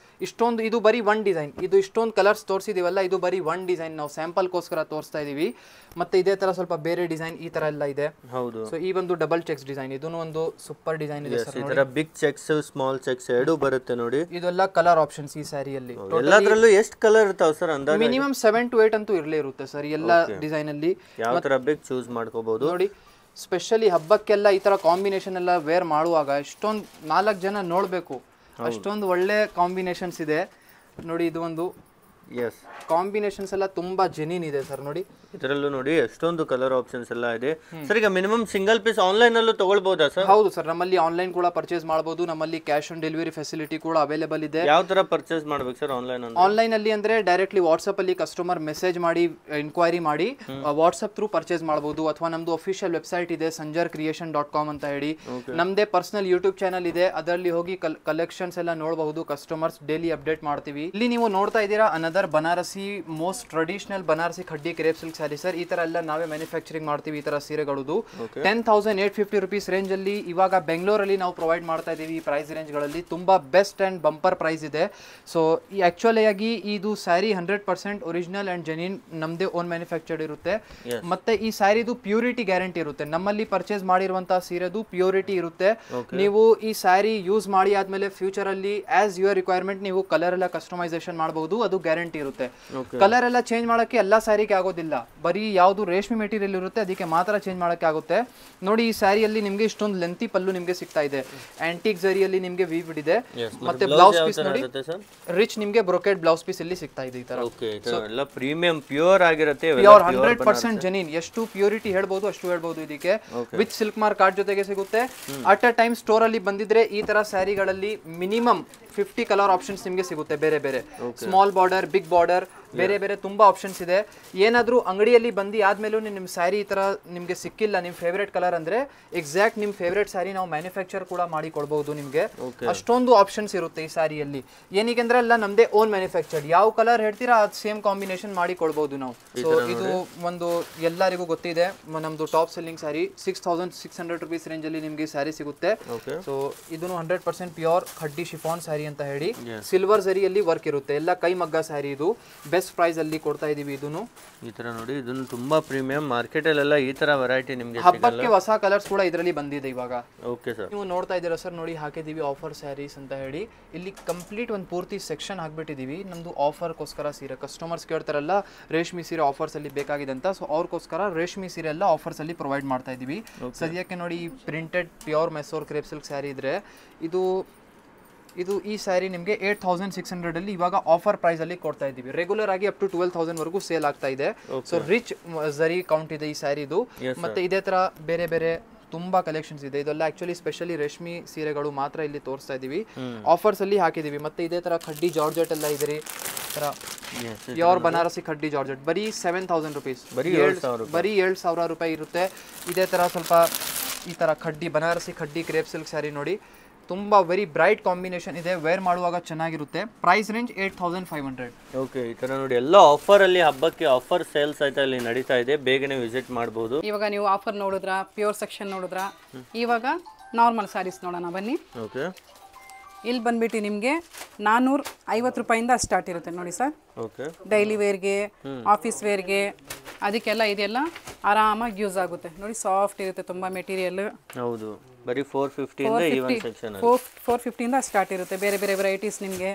ಇಷ್ಟೊಂದು, ಇದು ಬರೀ ಒನ್ ಡಿಸೈನ್, ಇದು ಇಷ್ಟೊಂದು ಕಲರ್ಸ್ ತೋರಿಸಿದೀವಲ್ಲ, ಇದು ಬರೀ ಒನ್ ಡಿಸೈನ್, ನಾವು ಸ್ಯಾಂಪಲ್ಗೋಸ್ಕರ ತೋರಿಸ್ತಾ ಇದೀವಿ. ಮತ್ತೆ ಇದೇ ತರ ಸ್ವಲ್ಪ ಬೇರೆ ಡಿಸೈನ್ ಈ ತರ ಎಲ್ಲ ಇದೆ. ಹೌದು. ಸೊ ಈ ಒಂದು ಡಬಲ್ ಚೆಕ್ಸ್ ಡಿಸೈನ್, ಇದನ್ನು ಒಂದು ಸೂಪರ್ ಡಿಸೈನ್ ಇದೆ ಸರ್. ಈ ತರ ಬಿಗ್ ಚೆಕ್ಸ್, ಸ್ಮಾಲ್ ಚೆಕ್ಸ್ ಎರಡೂ ಬರುತ್ತೆ ನೋಡಿ. ಇದೆಲ್ಲ ಕಲರ್ ಆಪ್ಷನ್ಸ್ ಈ ಸ್ಯಾರಿಯಲ್ಲಿ. ಎಲ್ಲದರಲ್ಲೂ ಎಷ್ಟು ಕಲರ್ ಇರ್ತಾವೆ ಸರ್ ಅಂದಾಜು? ಮಿನಿಮಮ್ 7 to 8 ಅಂತೂ ಇರಲೇ ಇರುತ್ತೆ ಸರ್ ಎಲ್ಲ ಡಿಸೈನ್ ಅಲ್ಲಿ. ಯಾವ ತರ ಬೇಕು ಚೂಸ್ ಮಾಡ್ಕೋಬಹುದು ನೋಡಿ. ಸ್ಪೆಷಲಿ ಹಬ್ಬಕ್ಕೆಲ್ಲ ಈ ತರ ಕಾಂಬಿನೇಷನ್ ಎಲ್ಲ ವೇರ್ ಮಾಡುವಾಗ ಇಷ್ಟೊಂದು 4 ಜನ ನೋಡ್ಬೇಕು, ಅಷ್ಟೊಂದು ಒಳ್ಳೆ ಕಾಂಬಿನೇಷನ್ಸ್ ಇದೆ ನೋಡಿ. ಇದು ಒಂದು ಕಾಂಬಿನೇಷನ್ಸ್ ಎಲ್ಲ ತುಂಬಾ ಜೆನ್ಯೂನ್ ಇದೆ ಸರ್. ನೋಡಿ, ಇದರಲ್ಲೂ ನೋಡಿ ಎಷ್ಟೊಂದು ಕಲರ್ ಆಪ್ಷನ್ಸ್ ಎಲ್ಲ ಇದೆ ಸರ್. ಈಗ ಮಿನಿಮಮ್ ಸಿಂಗಲ್ ಪೀಸ್ ಆನ್ಲೈನ್ ಅಲ್ಲೂ ತಗೊಳ್ಬಹುದಾ ಸರ್? ಹೌದು ಸರ್, ನಮ್ಮಲ್ಲಿ ಆನ್ಲೈನ್ ಕೂಡ ಪರ್ಚೇಸ್ ಮಾಡಬಹುದು. ನಮ್ಮಲ್ಲಿ ಕ್ಯಾಶ್ ಆನ್ ಡೆಲಿವರಿ ಫೆಸಿಲಿಟಿ ಕೂಡ ಅವೈಲೇಬಲ್ ಇದೆ. ಯಾವ ತರ ಪರ್ಚೇಸ್ ಮಾಡ್ಬೇಕು ಸರ್ ಆನ್ಲೈನ್ ಅಲ್ಲಿ ಅಂದ್ರೆ ಡೈರೆಕ್ಟ್ಲಿ ವಾಟ್ಸ್ಆಪ್ ಅಲ್ಲಿ ಕಸ್ಟಮರ್ ಮೆಸೇಜ್ ಮಾಡಿ ಇನ್ಕ್ವೈರಿ ಮಾಡಿ ವಾಟ್ಸ್ಆಪ್ ಥ್ರೂ ಪರ್ಚೇಸ್ ಮಾಡಬಹುದು. ಅಥವಾ ನಮ್ದು ಅಫಿಷಿಯಲ್ ವೆಬ್ಸೈಟ್ ಇದೆ sanjarcreation.com ಅಂತ ಹೇಳಿ. ನಮ್ದೇ ಪರ್ಸನಲ್ ಯೂಟ್ಯೂಬ್ ಚಾನಲ್ ಇದೆ, ಅದರಲ್ಲಿ ಹೋಗಿ ಕಲೆಕ್ಷನ್ಸ್ ಎಲ್ಲ ನೋಡಬಹುದು. ಕಸ್ಟಮರ್ಸ್ ಡೈಲಿ ಅಪ್ಡೇಟ್ ಮಾಡ್ತೀವಿ. ಇಲ್ಲಿ ನೀವು ನೋಡ್ತಾ ಇದ್ದೀರಾ another another Banarasi most traditional Banarasi khaddi crepe silk saree sir. ಈ ತರ ಎಲ್ಲ ನಾವೇ ಮ್ಯಾನುಫ್ಯಾಕ್ಚರಿಂಗ್ ಮಾಡ್ತೀವಿ ಈ ತರ ಸೀರೆಗಳದು 10,850 rupees ರೇಂಜ್ ಅಲ್ಲಿ ಇವಾಗ ಬೆಂಗಳೂರಲ್ಲಿ ನಾವು ಪ್ರೊವೈಡ್ ಮಾಡ್ತಾ ಇದೀವಿ. ಈ ಪ್ರೈಸ್ ರೇಂಜ್ ಗಳಲ್ಲಿ ತುಂಬಾ ಬೆಸ್ಟ್ ಅಂಡ್ ಬಂಪರ್ ಪ್ರೈಸ್ ಇದೆ. ಸೊ ಈ ಆಕ್ಚುಲಿ ಆಗಿ ಇದು ಸ್ಯಾರಿ 100% ಒರಿಜಿನಲ್ ಅಂಡ್ ಜೆನ್ಯೂನ್ ನಮ್ದೇ ಓನ್ ಮ್ಯಾನುಫ್ಯಾಕ್ಚರ್ಡ್ ಇರುತ್ತೆ. ಮತ್ತೆ ಈ ಸ್ಯಾರಿದು ಪ್ಯೂರಿಟಿ ಗ್ಯಾರಂಟಿ ಇರುತ್ತೆ. ನಮ್ಮಲ್ಲಿ ಪರ್ಚೇಸ್ ಮಾಡಿರುವಂತಹ ಸೀರೆದು ಪ್ಯೂರಿಟಿ ಇರುತ್ತೆ. ನೀವು ಈ ಸ್ಯಾರಿ ಯೂಸ್ ಮಾಡಿ ಆದ್ಮೇಲೆ ಫ್ಯೂಚರ್ ಅಲ್ಲಿ ಆಸ್ ಯುವರ್ ರಿಕ್ವೈರ್ಮೆಂಟ್ ನೀವು ಕಲರ್ ಎಲ್ಲ ಕಸ್ಟಮೈಸೇಷನ್ ಮಾಡಬಹುದು. ಅದು ಗ್ಯಾರಂಟಿ ಇರುತ್ತೆ. ಕಲರ್ ಎಲ್ಲ ಚೇಂಜ್ ಮಾಡಕ್ಕೆ ಎಲ್ಲಾ ಸ್ಯಾರಿಗೆ ಆಗೋದಿಲ್ಲ. ಬರೀ ಯಾವುದು ರೇಷ್ಮೆ ಮೆಟೀರಿಯಲ್ ಇರುತ್ತೆ ಅದಕ್ಕೆ ಮಾತ್ರ ಚೇಂಜ್ ಮಾಡಕ್ಕೆ ಆಗುತ್ತೆ. ನೋಡಿ ಈ ಸ್ಯಾರಿಯಲ್ಲಿ ನಿಮ್ಗೆ ಇಷ್ಟೊಂದು ಲೆಂತಿ ಪಲ್ಲು ನಿಮ್ಗೆ ಸಿಗ್ತಾ ಇದೆ. ಆಂಟಿಕ್ ಜರಿಯಲ್ಲಿ ನಿಮ್ಗೆ ವೀವ್ ಇದೆ. ಮತ್ತೆ ಬ್ಲೌಸ್ ಪೀಸ್ ನೋಡಿ ರಿಚ್ ನಿಮ್ಗೆ ಬ್ರೊಕೆಟ್ ಬ್ಲೌಸ್ ಪೀಸ್ ಇಲ್ಲಿ ಸಿಗ್ತಾ ಇದೆ. ಈ ತರ ಎಲ್ಲ ಪ್ರೀಮಿಯಂ ಪ್ಯೂರ್ ಆಗಿರುತ್ತೆ. Pure 100% genuine. ಎಷ್ಟು ಪ್ಯೂರಿಟಿ ಹೇಳ್ಬಹುದು ಅಷ್ಟು ಹೇಳ್ಬಹುದು. ಇದಕ್ಕೆ ವಿತ್ ಸಿಲ್ಕ್ ಮಾರ್ಕ್ ಕಾರ್ಡ್ ಜೊತೆಗೆ ಸಿಗುತ್ತೆ. ಅಟ್ ಅ ಟೈಮ್ ಸ್ಟೋರ್ ಅಲ್ಲಿ ಬಂದಿದ್ರೆ ಈ ತರ ಸ್ಯಾರಿಗಳಲ್ಲಿ ಮಿನಿಮಮ್ 50 ಕಲರ್ ಆಪ್ಷನ್ಸ್ ನಿಮಗೆ ಸಿಗುತ್ತೆ. ಬೇರೆ ಬೇರೆ ಸ್ಮಾಲ್ ಬಾರ್ಡರ್, ಬಿಗ್ ಬಾರ್ಡರ್, ಬೇರೆ ಬೇರೆ ತುಂಬಾ ಆಪ್ಷನ್ಸ್ ಇದೆ. ಏನಾದ್ರೂ ಅಂಗಡಿಯಲ್ಲಿ ಬಂದು ಆದ್ಮೇಲೂ ನಿಮ್ ಸ್ಯಾರಿ ಈ ತರ ನಿಮ್ಗೆ ಸಿಕ್ಕಿಲ್ಲ ನಿಮ್ ಫೇವರೇಟ್ ಕಲರ್ ಅಂದ್ರೆ ಎಕ್ಸಾಕ್ಟ್ ನಿಮ್ ಫೇವರೇಟ್ ಸ್ಯಾರಿ ನಾವು ಮ್ಯಾನುಫ್ಯಾಕ್ಚರ್ ಕೂಡ ಮಾಡಿ ಕೊಡಬಹುದು ನಿಮ್ಗೆ. ಅಷ್ಟೊಂದು ಆಪ್ಷನ್ಸ್ ಇರುತ್ತೆ ಈ ಸ್ಯಾರಿಯಲ್ಲಿ. ಏನಿಗೆಂದ್ರೆ ಎಲ್ಲ ನಮ್ದೇ ಓನ್ ಮ್ಯಾನುಫ್ಯಾಕ್ಚರ್ಡ್. ಯಾವ ಕಲರ್ ಹೇಳ್ತೀರಾ ಅದ್ ಸೇಮ್ ಕಾಂಬಿನೇಷನ್ ಮಾಡಿ ಕೊಡಬಹುದು ನಾವು. ಸೊ ಇದು ಒಂದು ಎಲ್ಲರಿಗೂ ಗೊತ್ತಿದೆ ನಮ್ದು top selling sari. 6,600 rupees range ಅಲ್ಲಿ ನಿಮ್ಗೆ ಸ್ಯಾರಿ ಸಿಗುತ್ತೆ. ಸೊ ಇದನ್ನು 100% ಪ್ಯೂರ್ ಖಡ್ಡಿ ಶಿಫಾನ್ ಸ್ಯಾರಿ ಅಂತ ಹೇಳಿ ಸಿಲ್ವರ್ ಜರಿಯಲ್ಲಿ ವರ್ಕ್ ಇರುತ್ತೆ. ಎಲ್ಲ ಕೈ ಮಗ್ಗ ಸ್ಯಾರಿ. ಇದು ಬೆಸ್ಟ್ ಪ್ರೈಸ್ ಅಲ್ಲಿ ಕೊಡ್ತಾ ಇದೀವಿ. ಇದನ್ನು ಈ ತರ ನೋಡಿ ಇದನ್ನು ತುಂಬಾ ಪ್ರೀಮಿಯಂ. ಮಾರ್ಕೆಟ್ ಅಲ್ಲೆಲ್ಲ ಈ ತರ ವೆರೈಟಿ ನಿಮಗೆ ಹಬ್ಬಕ್ಕೆ ಹೊಸ ಕಲರ್ಸ್ ಕೂಡ ಇದರಲ್ಲಿ ಬಂದಿದೆ ಇವಾಗ. ಓಕೆ ಸರ್, ನೀವು ನೋಡ್ತಾ ಇದ್ದೀರಾ ಸರ್. ನೋಡಿ ಹಾಕಿದೀವಿ ಆಫರ್ ಸ್ಯಾರೀಸ್ ಅಂತ ಹೇಳಿ. ಇಲ್ಲಿ ಕಂಪ್ಲೀಟ್ ಒಂದು ಪೂರ್ತಿ ಸೆಕ್ಷನ್ ಹಾಕ್ಬಿಟ್ಟಿದೀವಿ. ನಮ್ದು ಆಫರ್ಗೋಸ್ಕರ ಸೀರೆ ಕಸ್ಟಮರ್ಸ್ ಕೇಳ್ತಾರಲ್ಲ ರೇಷ್ಮೆ ಸೀರೆ ಆಫರ್ಸ್ ಅಲ್ಲಿ ಬೇಕಾಗಿದೆ ಅಂತ. ಸೊ ಅವ್ರಿಗೋಸ್ಕರ ರೇಷ್ಮೆ ಸೀರೆ ಎಲ್ಲ ಆಫರ್ಸ್ ಅಲ್ಲಿ ಪ್ರೊವೈಡ್ ಮಾಡ್ತಾ ಇದೀವಿ. ಸದ್ಯಕ್ಕೆ ನೋಡಿ ಈ printed pure Mysore crepe silk sari ಇದ್ರೆ ಇದು ಈ ಸ್ಯಾರಿ ನಿಮಗೆ 8,600 ಅಲ್ಲಿ ಇವಾಗ ಆಫರ್ ಪ್ರೈಸ್ ಅಲ್ಲಿ ಕೊಡ್ತಾ ಇದೀವಿ. ರೆಗ್ಯುಲರ್ ಆಗಿ ಅಪ್ ಟು 12,000 ವರೆಗೂ ಸೇಲ್ ಆಗ್ತಾ ಇದೆ. ಸೊ ರಿಚ್ ಜರಿ ಕೌಂಟ್ ಇದೆ ಈ ಸ್ಯಾರಿದು. ಮತ್ತೆ ಇದೇ ತರ ಬೇರೆ ಬೇರೆ ತುಂಬಾ ಕಲೆಕ್ಷನ್ಸ್ ಇದೆ. ಇದೆಲ್ಲ ಆಕ್ಚುಲಿ ಸ್ಪೆಷಲಿ ರೇಷ್ಮೆ ಸೀರೆಗಳು ಮಾತ್ರ ಇಲ್ಲಿ ತೋರಿಸ್ತಾ ಇದೀವಿ. ಆಫರ್ಸ್ ಅಲ್ಲಿ ಹಾಕಿದೀವಿ. ಮತ್ತೆ ಇದೇ ತರ ಖಡ್ಡಿ ಜಾರ್ಜೆಟ್ ಎಲ್ಲ ಇದೆ. ಪ್ಯೂರ್ ಬನಾರಸಿ ಖಡ್ಡಿ ಜಾರ್ಜೆಟ್ ಬರೀ 7,000 rupees. ಬರೀ 7,000 ರೂಪಾಯಿ ಇರುತ್ತೆ. ಇದೇ ತರ ಸ್ವಲ್ಪ ಈ ತರ ಖಡ್ಡಿ ಬನಾರಸಿ ಖಡ್ಡಿ ಕ್ರೇಪ್ ಸಿಲ್ಕ್ ಸ್ಯಾರಿ ನೋಡಿ ತುಂಬಾ ವೆರಿ ಬ್ರೈಟ್ ಕಾಂಬಿನೇಷನ್ ಇದೆ. ವೇರ್ ಮಾಡುವಾಗ ಚೆನ್ನಾಗಿರುತ್ತೆ. Price range 8,500. ಓಕೆ, ಈ ತರ ನೋಡಿ ಎಲ್ಲ ಆಫರ್ ಅಲ್ಲಿ ಹಬ್ಬಕ್ಕೆ ಆಫರ್ ಸೇಲ್ಸ್ ಆಯ್ತಾ ಇಲ್ಲಿ ನಡೀತಾ ಇದೆ. ಬೇಗನೆ ವಿಸಿಟ್ ಮಾಡಬಹುದು. ಇವಾಗ ನೀವು ಆಫರ್ ನೋಡಿದ್ರ, ಪ್ಯೂರ್ ಸೆಕ್ಷನ್ ನೋಡಿದ್ರ, ಇವಾಗ ನಾರ್ಮಲ್ ಸ್ಯಾರೀಸ್ ನೋಡೋಣ ಬನ್ನಿ. ಓಕೆ, ಇಲ್ಲಿ ಬಂದ್ಬಿಟ್ಟು ನಿಮಗೆ 450 ರೂಪಾಯಿಂದ ಸ್ಟಾರ್ಟ್ ಇರುತ್ತೆ ನೋಡಿ ಸರ್. ಓಕೆ, ಡೈಲಿ ವೇರ್ಗೆ, ಆಫೀಸ್ ವೇರ್ಗೆ, ಅದಕ್ಕೆಲ್ಲ ಇದೆಲ್ಲ ಆರಾಮಾಗಿ ಯೂಸ್ ಆಗುತ್ತೆ. ನೋಡಿ ಸಾಫ್ಟ್ ಇರುತ್ತೆ ತುಂಬಾ ಮೆಟೀರಿಯಲ್. ಹೌದು, ಬರೀ 450 ಇಂದ ಈವನ್ ಸೆಕ್ಷನ್ 450 ಇಂದ ಸ್ಟಾರ್ಟ್ ಇರುತ್ತೆ. ಬೇರೆ ಬೇರೆ ವೆರೈಟೀಸ್ ನಿಮಗೆ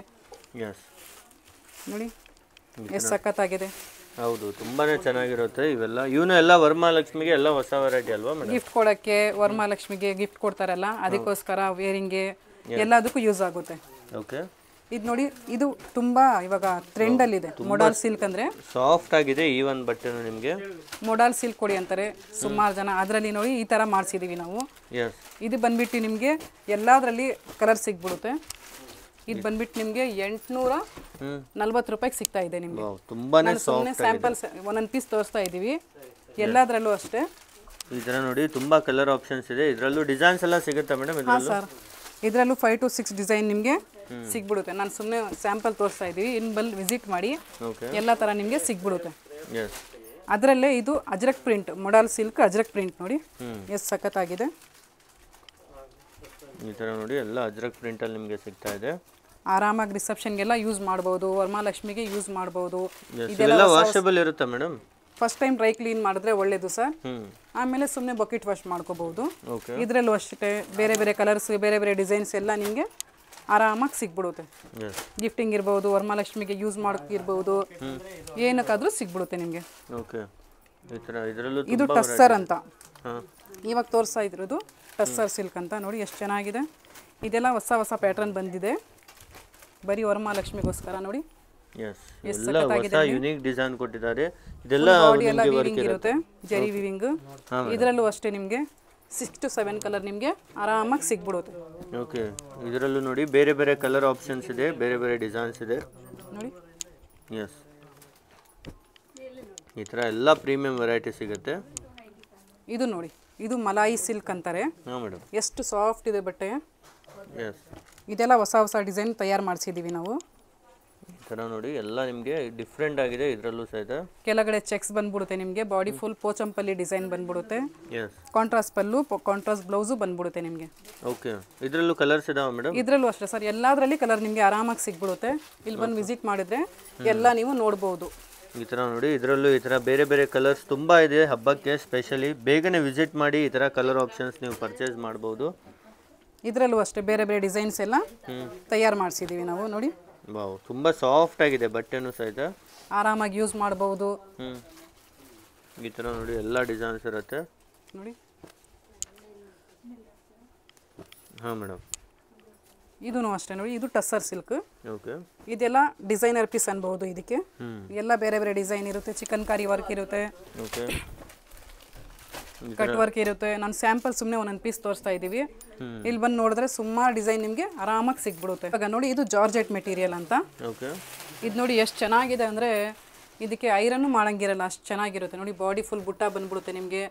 ನೋಡಿ ಎಷ್ಟು ಸಖತ್ತಾಗಿದೆ. ಹೌದು, ತುಂಬಾನೇ ಚೆನ್ನಾಗಿರುತ್ತೆ ಇವೆಲ್ಲ. ಇವನು ಎಲ್ಲ ವರಮಹಾಲಕ್ಷ್ಮಿಗೆ ಎಲ್ಲ ಹೊಸ ವೆರೈಟಿ ಅಲ್ವಾ ಮೇಡಮ್? ಗಿಫ್ಟ್ ಕೊಡಕ್ಕೆ ವರಮಹಾಲಕ್ಷ್ಮಿಗೆ ಗಿಫ್ಟ್ ಕೊಡ್ತಾರಲ್ಲ ಅದಕ್ಕೋಸ್ಕರ ವೇರಿಂಗ್ಗೆ ಎಲ್ಲದಕ್ಕೂ ಯೂಸ್ ಆಗುತ್ತೆ. ಓಕೆ, ಇದು ನೋಡಿ ಇದು ತುಂಬಾ ಇವಾಗ ಟ್ರೆಂಡ್ ಅಲ್ಲಿ ಇದೆ. ಮೊಡಾಲ್ ಸಿಲ್ಕ್ ಅಂದ್ರೆ ಸಾಫ್ಟ್ ಆಗಿದೆ. ಈವನ್ ಬಟ್ಟೆನು ನಿಮಗೆ ಮೊಡಾಲ್ ಸಿಲ್ಕ್ ಕೊಡಿ ಅಂತಾರೆ ಸುಮಾರು ಜನ. ಅದರಲ್ಲಿ ನೋಡಿ ಈ ತರ ಮಾಡಿಸಿದೀವಿ ನಾವು. ಇದು ಬಂದ್ಬಿಟ್ಟು ನಿಮಗೆ ಎಲ್ಲಾದ್ರಲ್ಲಿ ಕಲರ್ ಸಿಗ್ಬಿಡುತ್ತೆ. ಇದು ಬಂದ್ಬಿಟ್ಟು ನಿಮಗೆ 840 ರೂಪಾಯಿಗೆ ಸಿಗ್ತಾ ಇದೆ ನಿಮಗೆ. ತುಂಬಾನೇ ಸುಮ್ಮನೆ ಸ್ಯಾಂಪಲ್ಸ್ ಒಂದೊಂದು ಪೀಸ್ ತೋರಿಸ್ತಾ ಇದೀವಿ. ಎಲ್ಲಾದ್ರಲ್ಲೂ ಅಷ್ಟೇ ಈ ತರ ನೋಡಿ ತುಂಬಾ ಕಲರ್ ಆಪ್ಷನ್ಸ್ ಇದೆ. ಇದರಲ್ಲೂ ಡಿಸೈನ್ಸ್ ಎಲ್ಲ ಸಿಗುತ್ತೆ ಮೇಡಮ್? ಹಾಂ ಸರ್, ಇದರಲ್ಲೂ 5 to 6 ಡಿಸೈನ್ ನಿಮಗೆ ಸಿಗ್ಬಿಡುತ್ತೆ. ನಾನು ಸುಮ್ಮನೆ ಸ್ಯಾಂಪಲ್ ತೋರಿಸ್ತಾ ಇದ್ದೀವಿ. ಇನ್ನು ಬಂದು ವಿಸಿಟ್ ಮಾಡಿ ಎಲ್ಲ ಥರ ನಿಮಗೆ ಸಿಗ್ಬಿಡುತ್ತೆ. ಅದರಲ್ಲೇ ಇದು Ajrakh print, modal silk Ajrakh print ನೋಡಿ ಎಷ್ಟು ಸಖತ್ತಾಗಿದೆ. ಈ ಥರ ನೋಡಿ ಎಲ್ಲ ಅಜ್ರಕ್ ಪ್ರಿಂಟಲ್ಲಿ ನಿಮಗೆ ಸಿಗ್ತಾ ಇದೆ. ಆರಾಮಾಗಿ ರಿಸೆಪ್ಷನ್ಗೆಲ್ಲ ಯೂಸ್ ಮಾಡ್ಬೋದು, ವರಮಹಾಲಕ್ಷ್ಮಿಗೆ ಯೂಸ್ ಮಾಡ್ಬೋದು. ಇದೆಲ್ಲ ವಾಷಬಲ್ ಇರುತ್ತೆ madam? First time dry clean ಮಾಡಿದ್ರೆ ಒಳ್ಳೇದು ಸರ್. ಆಮೇಲೆ ಸುಮ್ಮನೆ ಬಕೆಟ್ ವಾಶ್ ಮಾಡ್ಕೋಬಹುದು. ಇದರಲ್ಲೂ ಅಷ್ಟೇ ಬೇರೆ ಬೇರೆ ಕಲರ್ಸ್, ಬೇರೆ ಬೇರೆ ಡಿಸೈನ್ಸ್ ಎಲ್ಲ ನಿಮಗೆ ಆರಾಮಾಗಿ ಸಿಗ್ಬಿಡುತ್ತೆ. ಗಿಫ್ಟಿಂಗ್ ಇರ್ಬೋದು, ವರಮಹಾಲಕ್ಷ್ಮಿಗೆ ಯೂಸ್ ಮಾಡೋಕ್ಕಿರ್ಬೋದು, ಏನಕ್ಕಾದ್ರೂ ಸಿಗ್ಬಿಡುತ್ತೆ ನಿಮಗೆ. ಇದು ಟಸ್ಸರ್ ಅಂತ ಇವಾಗ ತೋರಿಸ್ತಾ ಇದ್ರದ್ದು ಟಸ್ಸರ್ ಸಿಲ್ಕ್ ಅಂತ ನೋಡಿ ಎಷ್ಟು ಚೆನ್ನಾಗಿದೆ. ಇದೆಲ್ಲ ಹೊಸ ಹೊಸ ಪ್ಯಾಟರ್ನ್ ಬಂದಿದೆ ಬರೀ ವರಮಹಾಲಕ್ಷ್ಮಿಗೋಸ್ಕರ ನೋಡಿ. ಎಲ್ಲ ಹೊಸ ಯೂನಿಕ್ ಡಿಸೈನ್ ಕೊಟ್ಟಿದ್ದಾರೆ. ಇದೆಲ್ಲ ವಿವಿಂಗ್ ಇರುತ್ತೆ, ಜರಿ ವಿವಿಂಗ್. ಇದರಲ್ಲೂ ಅಷ್ಟೇ ನಿಮಗೆ 6 to 7 ಕಲರ್ ನಿಮಗೆ ಆರಾಮಾಗಿ ಸಿಗ್ಬಿಡುತ್ತೆ. ಓಕೆ, ಇದರಲ್ಲೂ ನೋಡಿ ಬೇರೆ ಬೇರೆ ಕಲರ್ ಆಪ್ಷನ್ಸ್ ಇದೆ, ಬೇರೆ ಬೇರೆ ಡಿಸೈನ್ಸ್ ಇದೆ ನೋಡಿ. ಎಸ್, ಈ ಥರ ಎಲ್ಲ ಪ್ರೀಮಿಯಂ ವೆರೈಟಿ ಸಿಗುತ್ತೆ. ಇದು ನೋಡಿ, ಇದು ಮಲಾಯಿ ಸಿಲ್ಕ್ ಅಂತಾರೆ. ಹಾಂ ಮೇಡಮ್, ಎಷ್ಟು ಸಾಫ್ಟ್ ಇದೆ ಬಟ್ಟೆ. ಎಸ್, ಇದೆಲ್ಲ ಹೊಸ ಹೊಸ ಡಿಸೈನ್ ತಯಾರು ಮಾಡಿಸಿದ್ದೀವಿ ನಾವು. ಈ ಥರ ನೋಡಿ ಎಲ್ಲ ನಿಮಗೆ ಡಿಫ್ರೆಂಟ್ ಆಗಿದೆ ಇದರಲ್ಲೂ ಸಹಿತ. ಕೆಳಗಡೆ ಚೆಕ್ಸ್ ಬಂದ್ಬಿಡುತ್ತೆ ನಿಮಗೆ, ಬಾಡಿ ಫುಲ್ ಪೋಚಂಪಲ್ಲಿ ಡಿಸೈನ್ ಬಂದ್ಬಿಡುತ್ತೆ. ಎಸ್, ಕಾಂಟ್ರಾಸ್ಟ್ ಪಲ್ಲು, ಕಾಂಟ್ರಾಸ್ಟ್ ಬ್ಲೌಸು ಬಂದ್ಬಿಡುತ್ತೆ ನಿಮಗೆ. ಓಕೆ. ಇದರಲ್ಲೂ ಕಲರ್ಸ್ ಇದಾವೆ ಮೇಡಮ್? ಇದರಲ್ಲೂ ಅಷ್ಟೇ ಸರ್, ಎಲ್ಲದರಲ್ಲಿ ಕಲರ್ ನಿಮಗೆ ಆರಾಮಾಗಿ ಸಿಗ್ಬಿಡುತ್ತೆ. ಇಲ್ಲಿ ಬಂದು ವಿಸಿಟ್ ಮಾಡಿದ್ರೆ ಎಲ್ಲ ನೀವು ನೋಡ್ಬೋದು. ಈ ಥರ ನೋಡಿ ಇದರಲ್ಲೂ ಈ ಥರ ಬೇರೆ ಬೇರೆ ಕಲರ್ಸ್ ತುಂಬ ಇದೆ ಹಬ್ಬಕ್ಕೆ ಸ್ಪೆಷಲಿ. ಬೇಗನೆ ವಿಸಿಟ್ ಮಾಡಿ ಈ ಥರ ಕಲರ್ ಆಪ್ಷನ್ಸ್ ನೀವು ಪರ್ಚೇಸ್ ಮಾಡ್ಬೋದು. ಇದರಲ್ಲೂ ಅಷ್ಟೇ ಬೇರೆ ಬೇರೆ ಡಿಸೈನ್ಸ್ ಎಲ್ಲ ತಯಾರು ಮಾಡಿಸಿದ್ದೀವಿ ನಾವು ನೋಡಿ. ವಾವ್, ತುಂಬ ಸಾಫ್ಟ್ ಆಗಿದೆ ಬಟ್ಟೆನೂ ಸಹಿತ, ಆರಾಮಾಗಿ ಯೂಸ್ ಮಾಡ್ಬೋದು. ಈ ಥರ ನೋಡಿ ಎಲ್ಲ ಡಿಸೈನ್ಸ್ ಇರುತ್ತೆ ನೋಡಿ. ಹಾಂ ಮೇಡಮ್, ಇದೂ ಅಷ್ಟೇ ನೋಡಿ, ಇದು ಟಸ್ಸರ್ ಸಿಲ್ಕ್. ಓಕೆ. ಇದೆಲ್ಲ ಡಿಸೈನರ್ ಪೀಸ್ ಅನ್ಬಹುದು. ಇದಕ್ಕೆ ಎಲ್ಲ ಬೇರೆ ಬೇರೆ ಡಿಸೈನ್ ಇರುತ್ತೆ. ಚಿಕನ್ ಕಾರಿ ವರ್ಕ್ ಇರುತ್ತೆ, ಓಕೆ, ಕಟ್ ವರ್ಕ್ ಇರುತ್ತೆ. ನಾನು ಸ್ಯಾಂಪಲ್ ಸುಮ್ಮನೆ ಒಂದೊಂದು ಪೀಸ್ ತೋರಿಸ್ತಾ ಇದ್ದೀವಿ. ಇಲ್ಲಿ ಬಂದು ನೋಡಿದ್ರೆ ಸುಮಾರು ಡಿಸೈನ್ ನಿಮಗೆ ಆರಾಮಾಗಿ ಸಿಗ್ಬಿಡುತ್ತೆ. ಇವಾಗ ನೋಡಿ ಇದು ಜಾರ್ಜೆಟ್ ಮೆಟೀರಿಯಲ್ ಅಂತ. ಓಕೆ. ಇದು ನೋಡಿ ಎಷ್ಟು ಚೆನ್ನಾಗಿದೆ ಅಂದರೆ ಇದಕ್ಕೆ ಐರನ್ನು ಮಾಡಂಗಿರಲ್ಲ, ಅಷ್ಟು ಚೆನ್ನಾಗಿರುತ್ತೆ ನೋಡಿ. ಬಾಡಿ ಫುಲ್ ಬುಟ್ಟ ಬಂದ್ಬಿಡುತ್ತೆ ನಿಮಗೆ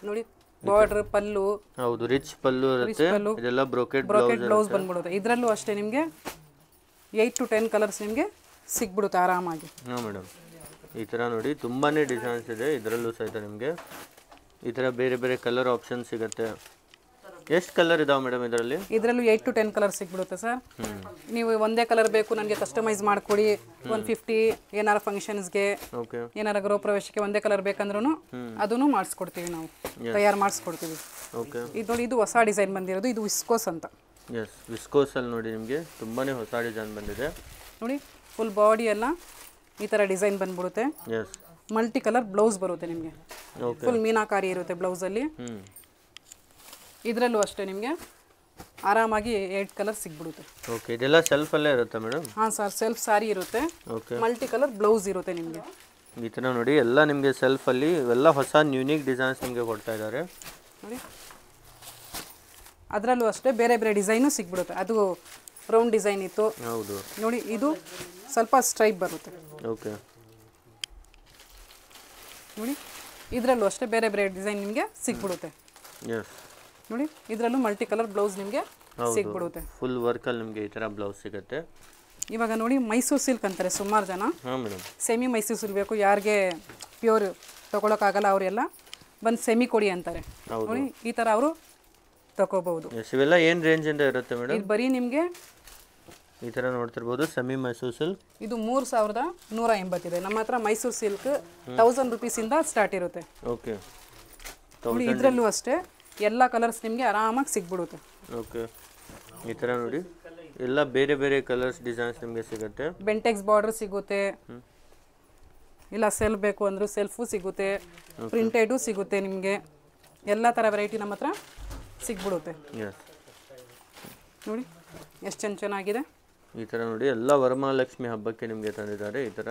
ನೋಡಿ. ಬಾರ್ಡರ್, ಪಲ್ಲು, ಹೌದು, ರಿಚ್ ಪಲ್ಲು ಇರುತ್ತೆ. ಇದೆಲ್ಲ ಬ್ರೋಕೆಟ್ ಬ್ಲೌಸ್ ಬಂದ್ಬಿಡುತ್ತೆ. ಇದರಲ್ಲೂ ಅಷ್ಟೇ ನಿಮಗೆ 8 to 10 ಕಲರ್ಸ್ ನಿಮಗೆ ಸಿಗ್ಬಿಡುತ್ತೆ ಆರಾಮಾಗಿ. ಹಾಂ ಮೇಡಮ್, ಈ ಥರ ನೋಡಿ ತುಂಬಾ ಡಿಸೈನ್ಸ್ ಇದೆ ಇದರಲ್ಲೂ ಸಹಿತ. ನಿಮಗೆ ಈ ಥರ ಬೇರೆ ಬೇರೆ ಕಲರ್ ಆಪ್ಷನ್ ಸಿಗುತ್ತೆ. ಎಷ್ಟು ಕಲರ್ ಇದಾವೆ ಮೇಡಮ್ ಇದರಲ್ಲಿ? ಇದರಲ್ಲೂ 8 to 10 ಕಲರ್ ಸಿಗ್ಬಿಡುತ್ತೆ ಸರ್. ನೀವು ಒಂದೇ ಕಲರ್ ಬೇಕು ನನಗೆ ಕಸ್ಟಮೈಸ್ ಮಾಡಿಕೊಡಿ 150 ಏನಾರ ಫಂಕ್ಷನ್ಸ್ಗೆ, ಓಕೆ, ಏನಾರ ಗೃಹ ಪ್ರವೇಶಕ್ಕೆ ಒಂದೇ ಕಲರ್ ಬೇಕಂದ್ರೂ ಅದನ್ನು ಮಾಡಿಸ್ಕೊಡ್ತೀವಿ ನಾವು, ತಯಾರು ಮಾಡಿಸ್ಕೊಡ್ತೀವಿ. ಓಕೆ. ಇದು ನೋಡಿ ಇದು ಹೊಸ ಡಿಸೈನ್ ಬಂದಿರೋದು, ಇದು ವಿಸ್ಕೋಸ್ ಅಂತ. ಎಸ್, ವಿಸ್ಕೋಸಲ್ಲಿ ನೋಡಿ ನಿಮಗೆ ತುಂಬಾ ಹೊಸ ಡಿಸೈನ್ ಬಂದಿದೆ ನೋಡಿ. ಫುಲ್ ಬಾಡಿ ಎಲ್ಲ ಈ ಥರ ಡಿಸೈನ್ ಬಂದ್ಬಿಡುತ್ತೆ. ಎಸ್, ಮಲ್ಟಿ ಕಲರ್ ಬ್ಲೌಸ್ ಬರುತ್ತೆ ನಿಮಗೆ. ಓಕೆ, ಫುಲ್ ಮೀನಾಕಾರಿ ಇರುತ್ತೆ ಬ್ಲೌಸಲ್ಲಿ. ಇದರಲ್ಲೂ ಅಷ್ಟೇ ನಿಮಗೆ ಆರಾಮಾಗಿ 8 ಕಲರ್ ಸಿಗ್ಬಿಡುತ್ತೆ. ಓಕೆ. ಇದೆಲ್ಲ ಸೆಲ್ಫಲ್ಲೇ ಇರುತ್ತೆ ಮೇಡಮ್? ಹಾಂ ಸರ್, ಸೆಲ್ಫ್ ಸ್ಯಾರಿ ಇರುತ್ತೆ. ಓಕೆ. ಮಲ್ಟಿ ಕಲರ್ ಬ್ಲೌಸ್ ಇರುತ್ತೆ ನಿಮಗೆ. ಈ ಥರ ನೋಡಿ ಎಲ್ಲ ನಿಮಗೆ ಸೆಲ್ಫಲ್ಲಿ ಇವೆಲ್ಲ ಹೊಸ ಯೂನಿಕ್ ಡಿಸೈನ್ಸ್ ನಿಮಗೆ ಕೊಡ್ತಾ ಇದ್ದಾರೆ ನೋಡಿ. ಅದರಲ್ಲೂ ಅಷ್ಟೇ ಬೇರೆ ಬೇರೆ ಡಿಸೈನು ಸಿಗ್ಬಿಡುತ್ತೆ. ಅದು ರೌಂಡ್ ಡಿಸೈನ್ ಇತ್ತು. ಹೌದು ನೋಡಿ, ಇದು ಸ್ವಲ್ಪ ಸ್ಟ್ರೈಪ್ ಬರುತ್ತೆ. ಓಕೆ. ನೋಡಿ, ಇದರಲ್ಲೂ ಅಷ್ಟೇ ಬೇರೆ ಬೇರೆ ಡಿಸೈನ್ ನಿಮಗೆ ಸಿಗ್ಬಿಡುತ್ತೆ. ಎಸ್, ನೋಡಿ ಇದರಲ್ಲೂ ಮಲ್ಟಿ ಕಲರ್ ಬ್ಲೌಸ್ ನಿಮಗೆ ಸಿಗ್ಬಿಡುತ್ತೆ. ಫುಲ್ ವರ್ಕಲ್ಲಿ ನಿಮಗೆ ಈ ಥರ ಬ್ಲೌಸ್ ಸಿಗುತ್ತೆ. ಇವಾಗ ನೋಡಿ ಮೈಸೂರು ಸಿಲ್ಕ್ ಅಂತಾರೆ ಸುಮಾರು ಜನ. ಹಾಂ ಮೇಡಮ್, ಸೆಮಿ ಮೈಸೂರು ಸಿಲ್ಕ್ ಬೇಕು, ಯಾರಿಗೆ ಪ್ಯೂರ್ ತೊಗೊಳಕ್ಕಾಗಲ್ಲ ಅವರೆಲ್ಲ ಬಂದು ಸೆಮಿ ಕೊಡಿ ಅಂತಾರೆ. ನೋಡಿ ಈ ಥರ ಅವರು ತಗೋಬಹುದು. ಇವೆಲ್ಲ ಏನು ರೇಂಜಿಂದ ಇರುತ್ತೆ ಮೇಡಮ್? ಇದು ಬರೀ ನಿಮಗೆ ಈ ಥರ ನೋಡ್ತಿರ್ಬೋದು ಸೆಮಿ ಮೈಸೂರು ಸಿಲ್ಕ್. ಇದು 3180 ಇದೆ. ನಮ್ಮ ಹತ್ರ ಮೈಸೂರು ಸಿಲ್ಕ್ 1000 ರೂಪೀಸಿಂದ ಸ್ಟಾರ್ಟ್ ಇರುತ್ತೆ. ಓಕೆ. ನೋಡಿ ಇದರಲ್ಲೂ ಅಷ್ಟೇ ಎಲ್ಲ ಕಲರ್ಸ್ ನಿಮಗೆ ಆರಾಮಾಗಿ ಸಿಗ್ಬಿಡುತ್ತೆ. ಓಕೆ. ಈ ಥರ ನೋಡಿ ಎಲ್ಲ ಬೇರೆ ಬೇರೆ ಕಲರ್ಸ್ ಡಿಸೈನ್ಸ್ ನಿಮಗೆ ಸಿಗುತ್ತೆ. ಬೆಂಟೆಕ್ಸ್ ಬಾರ್ಡರ್ ಸಿಗುತ್ತೆ, ಇಲ್ಲ ಸೆಲ್ಫ್ ಬೇಕು ಅಂದರೂ ಸೆಲ್ಫು ಸಿಗುತ್ತೆ, ಪ್ರಿಂಟೆಡು ಸಿಗುತ್ತೆ. ನಿಮಗೆ ಎಲ್ಲ ಥರ ವೆರೈಟಿ ನಮ್ಮ ಹತ್ರ ಸಿಗ್ಬಿಡುತ್ತೆ. ಎಸ್, ನೋಡಿ ಎಷ್ಟು ಚೆನ್ನಾಗಿದೆ. ಈ ಥರ ನೋಡಿ ಎಲ್ಲ ವರಮಹಾಲಕ್ಷ್ಮಿ ಹಬ್ಬಕ್ಕೆ ನಿಮಗೆ ತಂದಿದ್ದಾರೆ. ಈ ಥರ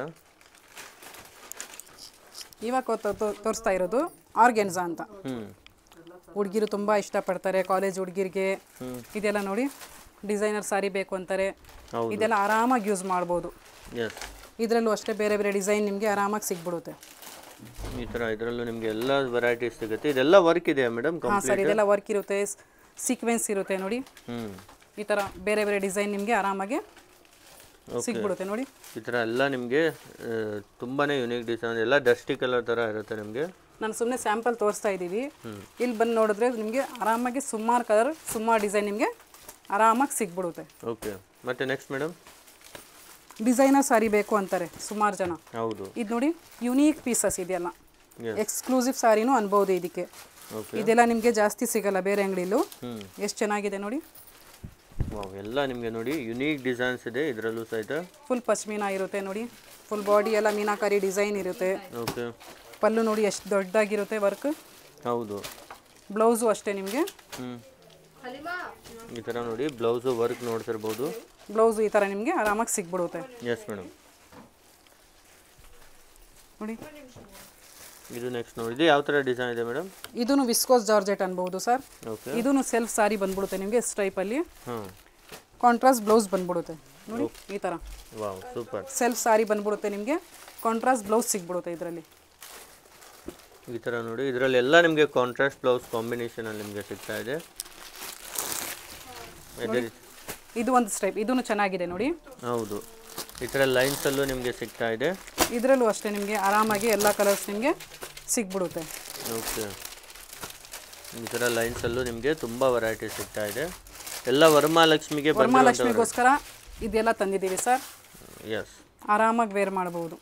ಇವಾಗ ತೋರಿಸ್ತಾ ಇರೋದು ಆರ್ಗೆನ್ಸಾ ಅಂತ. ಹುಡುಗಿರು ತುಂಬ ಇಷ್ಟಪಡ್ತಾರೆ, ಕಾಲೇಜ್ ಹುಡುಗಿರಿಗೆ. ಇದೆಲ್ಲ ನೋಡಿ ಡಿಸೈನರ್ ಸಾರಿ ಬೇಕು ಅಂತಾರೆ, ಇದೆಲ್ಲ ಆರಾಮಾಗಿ ಯೂಸ್ ಮಾಡ್ಬೋದು. ಇದರಲ್ಲೂ ಅಷ್ಟೇ ಬೇರೆ ಬೇರೆ ಡಿಸೈನ್ ನಿಮಗೆ ಆರಾಮಾಗಿ ಸಿಗ್ಬಿಡುತ್ತೆ. ಈ ಥರ ಇದರಲ್ಲೂ ನಿಮಗೆ ಎಲ್ಲ ವೆರೈಟೀಸ್ ಸಿಗುತ್ತೆ. ಇದೆಲ್ಲ ವರ್ಕ್ ಇದೆಯಾ ಮೇಡಮ್? ಹಾಂ ಸರ್, ಇದೆಲ್ಲ ವರ್ಕ್ ಇರುತ್ತೆ, ಸೀಕ್ವೆನ್ಸ್ ಇರುತ್ತೆ ನೋಡಿ. ಈ ಥರ ಬೇರೆ ಬೇರೆ ಡಿಸೈನ್ ನಿಮಗೆ ಆರಾಮಾಗಿ ಸಿಗ್ಬಿಡುತ್ತೆ ನೋಡಿ. ಈ ಥರ ಎಲ್ಲ ನಿಮಗೆ ತುಂಬಾ ಯುನೀಕ್ ಡಿಸೈನ್, ಎಲ್ಲ ಡಸ್ಟಿ ಕಲರ್ ಥರ ಇರುತ್ತೆ ನಿಮಗೆ. ನಾನು ಸುಮ್ಮನೆ ಸ್ಯಾಂಪಲ್ ತೋರಿಸ್ತಾ ಇದ್ದೀವಿ. ಇಲ್ಲಿ ಬಂದು ನೋಡಿದ್ರೆ ನಿಮಗೆ ಆರಾಮಾಗಿ ಸುಮಾರು ಕಲರ್ ಸುಮಾರು ಡಿಸೈನ್ ನಿಮಗೆ ಆರಾಮಾಗಿ ಸಿಗ್ಬಿಡುತ್ತೆ. ಓಕೆ. ಮತ್ತೆ ನೆಕ್ಸ್ಟ್ ಮೇಡಮ್? ಡಿಸೈನರ್ ಸಾರಿ ಬೇಕು ಅಂತಾರೆ ಸುಮಾರು ಜನ. ಹೌದು. ಇದು ನೋಡಿ ಯುನೀಕ್ ಪೀಸಸ್ ಇದೆಲ್ಲ, ಎಕ್ಸ್ಕ್ಲೂಸಿವ್ ಸಾರಿನೂ ಅನ್ಬೋದು ಇದಕ್ಕೆ. ಇದೆಲ್ಲ ನಿಮಗೆ ಜಾಸ್ತಿ ಸಿಗಲ್ಲ ಬೇರೆ ಅಂಗಡಿಲೂ. ಎಷ್ಟು ಚೆನ್ನಾಗಿದೆ ನೋಡಿ. ಎಲ್ಲ ನಿಮಗೆ ನೋಡಿ ಯುನೀಕ್ ಡಿಸೈನ್ಸ್ ಇದೆ ಇದರಲ್ಲೂ ಸಹಿತ. ಫುಲ್ ಪಶ್ಮೀನಾ ಇರುತ್ತೆ ನೋಡಿ, ಫುಲ್ ಬಾಡಿ ಎಲ್ಲ ಮೀನಾಕಾರಿ ಡಿಸೈನ್ ಇರುತ್ತೆ. ಓಕೆ. ಪಲ್ಲು ನೋಡಿ ಎಷ್ಟು ದೊಡ್ಡದಾಗಿರುತ್ತೆ ವರ್ಕ್. ಹೌದು. ಬ್ಲೌಸು ಅಷ್ಟೇ ನಿಮಗೆ ಈ ಥರ ನೋಡಿ ಬ್ಲೌಸು ವರ್ಕ್ ನೋಡ್ತಿರ್ಬೋದು. ಬ್ಲೌಸು ಈ ಥರ ನಿಮಗೆ ಆರಾಮಾಗಿ ಸಿಗ್ಬಿಡುತ್ತೆ. Yes madam. ನೋಡಿ ಇದು ನೆಕ್ಸ್ಟ್ ನೋಡಿ, ಇದು ಯಾವ ಥರ ಡಿಸೈನ್ ಇದೆ ಮೇಡಮ್? ಇದೂ ವಿಸ್ಕೋಸ್ ಜಾರ್ಜೆಟ್ ಅನ್ಬೋದು ಸರ್. ಓಕೆ. ಇದೂ ಸೆಲ್ಫ್ ಸಾರಿ ಬಂದ್ಬಿಡುತ್ತೆ ನಿಮಗೆ ಸ್ಟ್ರೈಪಲ್ಲಿ. ಕಾಂಟ್ರಾಸ್ಟ್ ಬ್ಲೌಸ್ ಬಂದ್ಬಿಡುತ್ತೆ ನೋಡಿ ಈ ಥರ. Wow, super. ಸೆಲ್ಫ್ ಸಾರಿ ಬಂದ್ಬಿಡುತ್ತೆ ನಿಮಗೆ, ಕಾಂಟ್ರಾಸ್ಟ್ ಬ್ಲೌಸ್ ಸಿಗ್ಬಿಡುತ್ತೆ ಇದರಲ್ಲಿ. ಈ ಥರ ನೋಡಿ ಇದರಲ್ಲಿ ಎಲ್ಲ ನಿಮಗೆ ಕಾಂಟ್ರಾಸ್ಟ್ ಬ್ಲೌಸ್ ಕಾಂಬಿನೇಷನಲ್ಲಿ ನಿಮಗೆ ಸಿಗ್ತಾ ಇದೆ. ಇದು ಒಂದು ಸ್ಟೈಪ್, ಇದೂ ಚೆನ್ನಾಗಿದೆ ನೋಡಿ. ಹೌದು. ಈ ಥರ ಲೈನ್ಸಲ್ಲೂ ನಿಮಗೆ ಸಿಗ್ತಾ ಇದೆ. ಇದರಲ್ಲೂ ಅಷ್ಟೇ ನಿಮಗೆ ಆರಾಮಾಗಿ ಎಲ್ಲ ಕಲರ್ಸ್ ನಿಮಗೆ ಸಿಗ್ಬಿಡುತ್ತೆ. ಓಕೆ, ಈ ಥರ ಲೈನ್ಸಲ್ಲೂ ನಿಮಗೆ ತುಂಬ ವೆರೈಟಿ ಸಿಗ್ತಾ ಇದೆ. ಎಲ್ಲ ವರಮಹಾಲಕ್ಷ್ಮಿಗೆ ವರಮಹಾಲಕ್ಷ್ಮಿಗೋಸ್ಕರ ಇದೆಲ್ಲ ತಂದಿದ್ದೀವಿ ಸರ್. ಎಸ್, ಆರಾಮಾಗಿ ವೇರ್ ಮಾಡ್ಬೋದು.